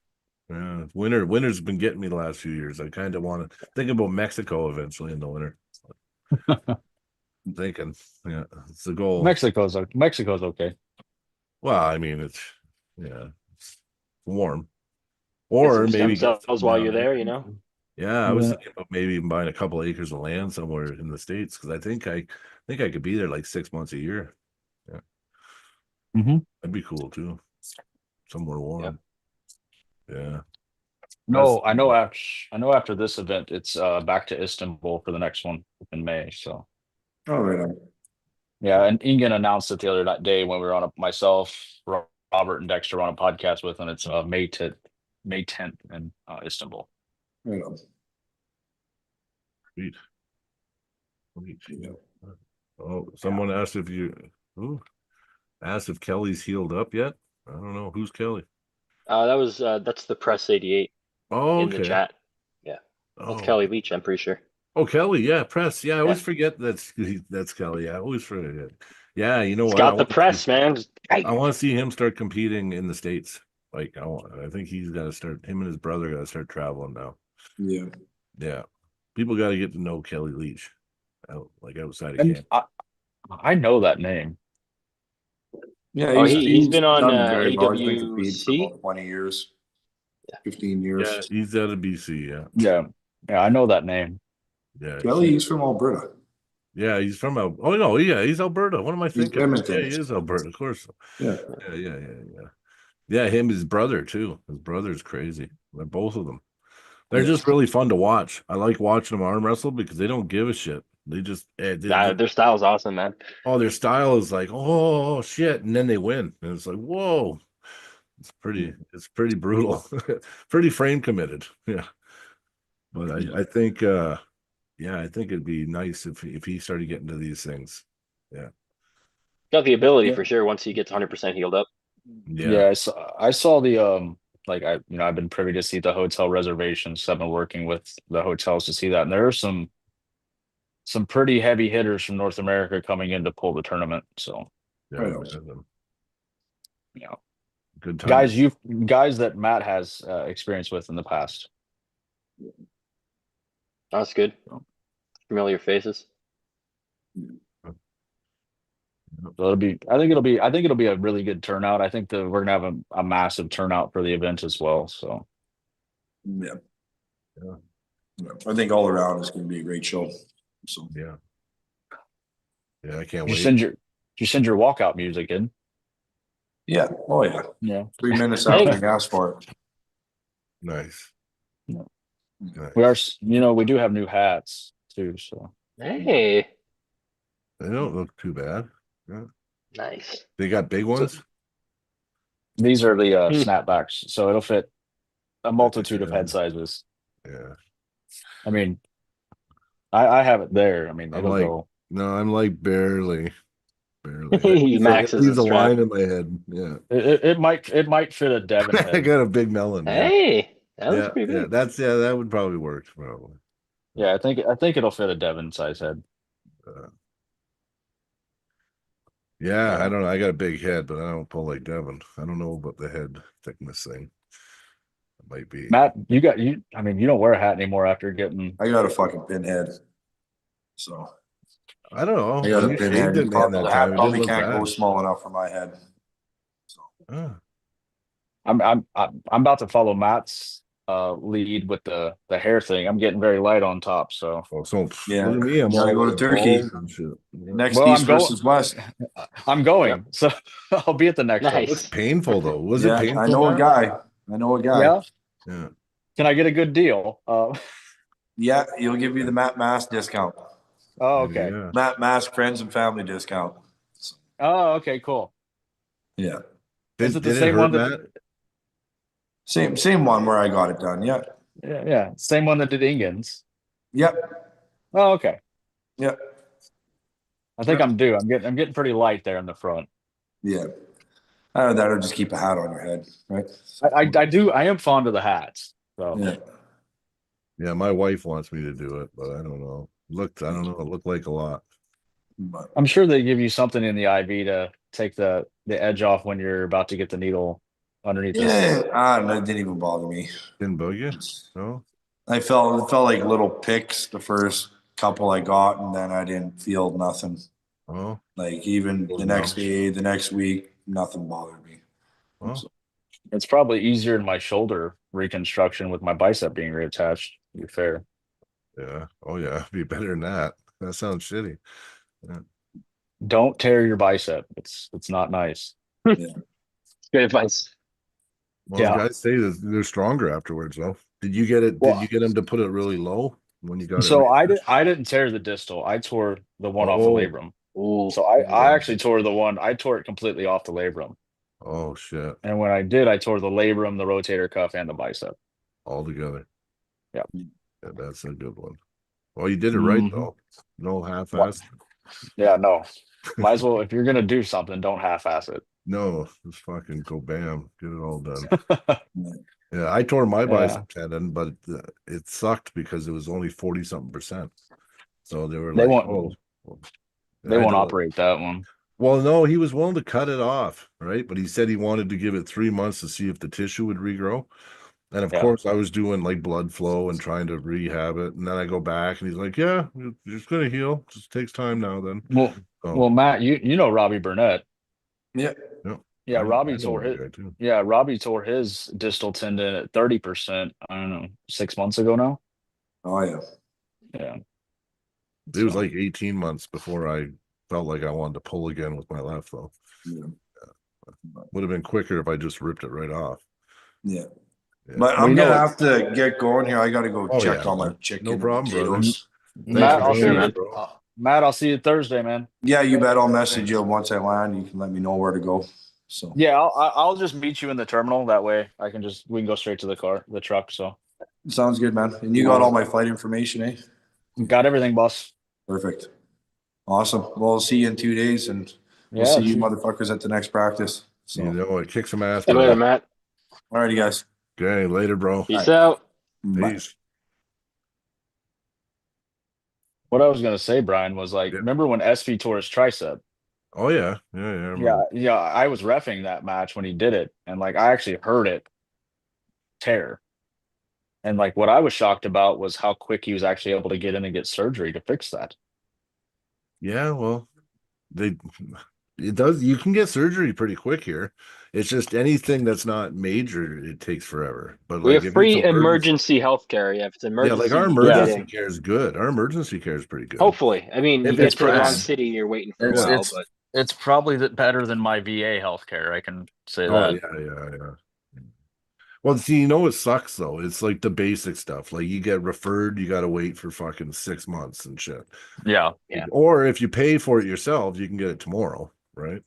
yeah, winter's been getting me the last few years. I kind of want to think about Mexico eventually in the winter. I'm thinking, yeah, it's the goal. Mexico's okay. Well, I mean, it's warm. Get Or some stem maybe get cells some while down you're there. there. Yeah, I was Yeah. thinking about maybe even buying a couple acres of land somewhere in the States because I think I could be there like 6 months a year. Yeah, Mhm. that'd be cool too. Somewhere warm. Yeah. No, That's I know after this event, it's back to Istanbul for the next one in May. So all right. yeah, and Ingen announced it the other day when we were myself, Robert, and Dexter were on a podcast with, and it's May 10th in Istanbul. Right on. sweet. Sweet. Yeah. Oh, someone asked who asked if Kelly's healed up yet. I don't know who's Kelly. That's the press 88 Oh, in the okay. chat. Yeah, that's Oh, Kelly okay. Leach. I'm pretty sure. Oh, Kelly. Yeah, press. Yeah, I Yeah, always forget that's Kelly. Yeah, I always forget. Yeah, you know he's what? got the press, man. I want to see him start competing in the States. Like I think he's got to start. Him and his brother got to start traveling now. Yeah. Yeah, people got to get to know Kelly Leach, outside of And camp. I know that name. Yeah, Oh, he's he's been on done very well. He's been competing for AWC. about 20 years. 15 years. Yeah, he's out of BC. Yeah, Yeah, I know that name. yeah. Kelly, he's from Alberta. Yeah, he's from Oh no, yeah, he's Alberta. What am I thinking? Edmonton. Yeah, he is Alberta, of course. Yeah. Yeah. Yeah, him, his brother too. His brother's crazy. They're both of them. They're just really fun to watch. I like watching them arm wrestle because they don't give a shit. They just Their style's awesome, man. oh, their style is like, oh shit, and then they win. And it's like, whoa. It's pretty brutal. Pretty frame committed. Yeah. But I think yeah, I think it'd be nice if he started getting to these things. Yeah. Got the ability for sure once he gets 100% healed up. Yeah. I saw the like I've been privy to see the hotel reservations. I've been working with the hotels to see that, and there are some pretty heavy hitters from North America coming in to pull the tournament. So Yeah. Right. Man, you know, good time. guys that Matt has experience with in the past. That's good. Familiar faces. So I think it'll be a really good turnout. I think that we're gonna have a massive turnout for the event as well. So Yeah. Yeah. I think all around it's going to be a great show. So Yeah. Yeah, I can't you wait. send your walkout music in. yeah. Oh yeah. Yeah. 3 minutes after the gas part. Nice. Yeah. Nice. We are, we do have new hats too. So Hey, They don't look too bad. Yeah. nice. They got big ones. these are the Hmm. snapbacks. So it'll fit a multitude of head sizes. Yeah. I mean, I have it there. I mean, I'm it'll like, go. no, I'm like barely. He maxes He's the a strap. line in my head. Yeah. It might fit a Devon I head. got a big melon. Yeah. Hey, that looks Yeah. pretty Yeah. big. That would probably work. Probably. Yeah, I think it'll fit a Devon size head. Yeah, Yeah. I don't know. I got a big head, but I don't pull like Devin. I don't know about the head thickness thing. It might be. Matt, I mean, you don't wear a hat anymore after getting. I got a fucking pinhead. So I don't know. I got When a you pinhead. shaved it, man, The that hat time it probably didn't look can't go bad. small enough for my head. So I'm about to follow Matt's lead with the hair thing. I'm getting very light on top, so Oh, so Yeah. look at me. I'm Gotta all go to Turkey. bald and shit. Yeah. next Well, East I'm going- versus West. I'm going. So I'll be at the next Nice. Looks painful though. Was Yeah, it painful? I know a Matt? guy. I know a guy. Yeah. Yeah. Can I get a good deal? Yeah, he'll give you the Matt Mask discount. Oh, okay. Yeah. Matt Mask friends and family discount. Oh, okay, cool. Yeah. Is it the Did same hurt, one that? Matt? Same one where I got it done. Yeah. Yeah, same one that did Ingens. Yep. Oh, okay. Yep. I think Yeah. I'm due. I'm getting pretty light there in the front. Yeah. Either that or just keep a hat on your head, right? I do. I am fond of the hats. So Yeah. Yeah, my wife wants me to do it, but I don't know. I don't know. It looked like a lot. But I'm sure they give you something in the IV to take the edge off when you're about to get the needle underneath. yeah, I don't know. It didn't even bother me. Didn't bug you? No. It felt like little picks the first couple I got, and then I didn't feel nothing. Oh. Like even Little the next numb. day, the next week, nothing bothered me. Oh. So, It's probably easier in my shoulder reconstruction with my bicep being reattached. To be fair. Yeah. Oh yeah. Be better than that. That sounds shitty. Don't tear your bicep. It's not nice. Good advice. Well, Yeah. guys say that they're stronger afterwards, though. Did you get it? Well- Did you get him to put it really low when you got it? So I didn't tear the distal. I tore the one off the Oh. labrum. Ooh. So I actually tore I tore it completely off the labrum. Oh shit! And when I did, I tore the labrum, the rotator cuff, and the bicep. All together. Yeah. Yeah, that's a good one. Well, you did it right Mhm. though. No half-assed. Yeah, no. Might as well, if you're gonna do something, don't half-ass it. No, just fucking go bam, get it all done. Yeah, I tore my bicep tendon, but it sucked because it was only 40-something%. So they were They like, won't- "Oh, They I won't don't- operate that one. Well, no, he was willing to cut it off, right? But he said he wanted to give it 3 months to see if the tissue would regrow. And of Yeah. course, I was doing like blood flow and trying to rehab it. And then I go back and he's like, yeah, it's going to heal. Just takes time now then. Well, So, well, Matt, you know Robbie Burnett. yeah. Yeah, I Robbie know tore one his. guy too. Yeah, Robbie tore his distal tendon at 30%. I don't know, 6 months ago now. Oh, yeah. Yeah. It was So, like 18 months before I felt like I wanted to pull again with my left, though. Yeah. Would have been quicker if I just ripped it right off. Yeah. Yeah. But Well, I'm you know gonna what? have to get going here. I gotta go Oh, check yeah, on my man. chicken No and problem, brother. potatoes. Thanks Matt, for I'll joining see me, you. bro. Matt, I'll see you Thursday, man. Yeah, you bet. I'll message you once I land. You can let me know where to go. So Yeah, I'll just meet you in the terminal. That way, we can go straight to the truck. So, sounds good, man. And you got all my flight information, eh? got everything, boss. Perfect. Awesome. Well, I'll see you in 2 days, and we'll Yeah. see you motherfuckers at the next practice. So, You know it. Kick some ass, See you later, brother. Matt. alrighty, guys. Okay, later, bro. Peace Bye. out. Bye. Peace. What I was gonna say, Brian, was like, Yeah. remember when SV tore his tricep? Oh, yeah. Yeah, I Yeah, remember. yeah. I was reffing that match when he did it, and like I actually heard it tear. And like what I was shocked about was how quick he was actually able to get in and get surgery to fix that. Yeah, well, it does. You can get surgery pretty quick here. It's just anything that's not major, it takes forever. But We like have if it's free emergency, emergency healthcare. Yeah, if it's yeah, like emergency, our you can get emergency in. care is good. Our emergency care is pretty good. Hopefully, I mean, you If get it's to the wrong bad, city, you're waiting for a It's while. it's But it's probably better than my VA healthcare. I can say oh that. yeah. Well, see, you know what sucks though? It's like the basic stuff. Like you get referred, you got to wait for fucking 6 months and shit. Yeah, Yeah. Or if you pay for it yourself, you can get it tomorrow, right?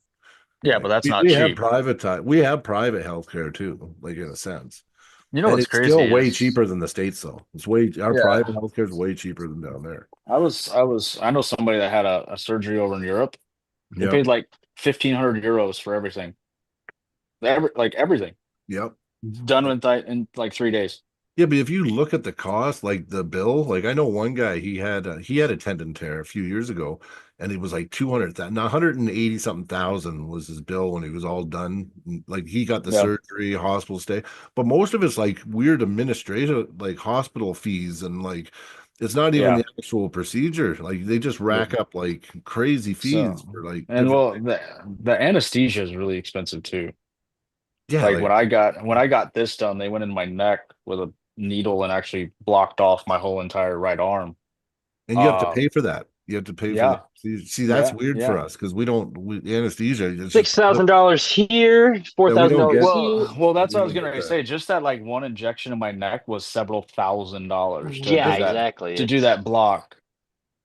yeah, Like, but that's not we have cheap. private we have private healthcare too, like in a sense. You know And what's it's still crazy way is cheaper than the States though. It's way our yeah. private healthcare is way cheaper than down there. I know somebody that had a surgery over in Europe. They Yep. paid like 1,500 euros for everything. Everything Yep. done in like 3 days. Yeah, but if you look at the cost, like the bill, like I know one guy, he had a tendon tear a few years ago, and it was like 200,000, 180 something thousand was his bill when he was all done. Like he got the Yeah, surgery, hospital stay, but most of it's like weird administrative, like hospital fees, and like it's not even yeah. the actual procedure. Like they just rack up like crazy fees So for like and different well, things. the anesthesia is really expensive too. Yeah, Like like when I got this done, they went in my neck with a needle and actually blocked off my whole entire right arm. and you have to pay Um, for that. You have to pay for the yeah, see that's yeah, weird for yeah. us because we anesthesia. It's just $6,000 here, that we don't $4,000 get. here. Well, that's We what I was don't gonna get that. say. Just that like one injection in my neck was several $1,000s to Yeah, do that exactly. to do that block.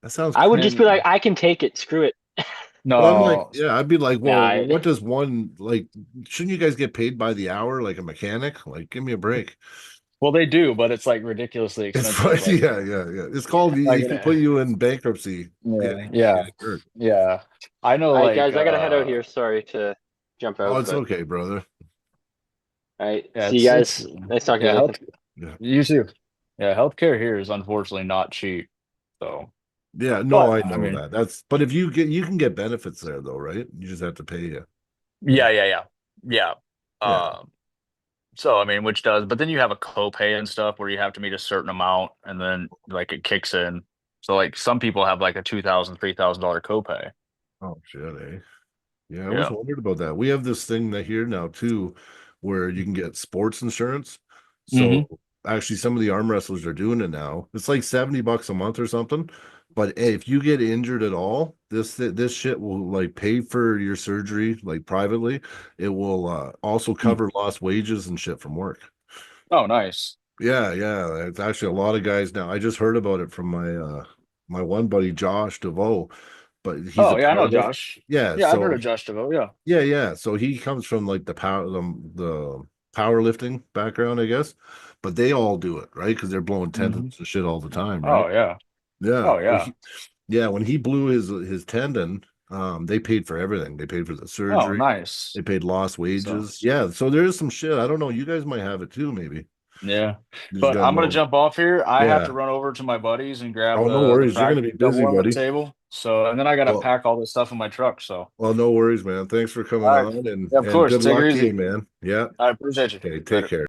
That sounds I would just be crazy. like, I can take it. Screw it. But I'm like, No, yeah, I'd be like, Nah, well, what does one like? Shouldn't you guys get paid by the hour like a mechanic? Like, give me a break. well they do, but it's like ridiculously It's expensive. funny, Like, yeah. It's called like it can put you in bankruptcy yeah, yeah, getting hurt. yeah. I know, all right, like, guys, I gotta head out here. Sorry to jump Oh, out, it's but okay, brother. all right, yeah, see you guys. Nice talking to yeah, you, Nathan. Yeah, you too. Yeah, healthcare here is unfortunately not cheap. So, yeah. No, but I I know mean, that. That's but if you get you can get benefits there though, right? You just have to pay you. yeah. Yeah. So I mean, which does, but then you have a copay and stuff where you have to meet a certain amount, and then like it kicks in. So like some people have like a $2,000, $3,000 copay. Oh shit, eh? Yeah, I was Yeah. wondering about that. We have this thing that here now too, where you can get sports insurance. Hmm. So actually, some of the arm wrestlers are doing it now. It's like $70 a month or something. But hey, if you get injured at all, this shit will like pay for your surgery like privately. It will also cover lost wages and shit from work. Oh, nice. Yeah. It's actually a lot of guys now. I just heard about it from my one buddy Josh DeVoe, but he's a Oh yeah, I know power lift. Josh. Yeah, Yeah, I've heard so of Josh DeVoe. Yeah. yeah. So he comes from like the powerlifting background, I guess. But they all do it, right? Because they're blowing Hmm. tendons and shit all the time, right? Oh yeah. Yeah. Oh Well, yeah. yeah, when he blew his tendon, they paid for everything. They paid for the Oh, surgery, nice. they paid lost So wages. Yeah, so there's some shit. I don't know. You guys might have it too, maybe. yeah, You just but gotta I'm gonna know. jump off here. I have to Yeah. run over to my buddies and grab Oh, no the worries. You're prac gonna be busy, double under the buddy. table. So and then I gotta Well, pack all this stuff in my truck. So well, no worries, man. Thanks for coming all right. on Yeah, of and course. good Take her luck to you, easy. man. Yeah. I appreciate you. Okay, take Later. care.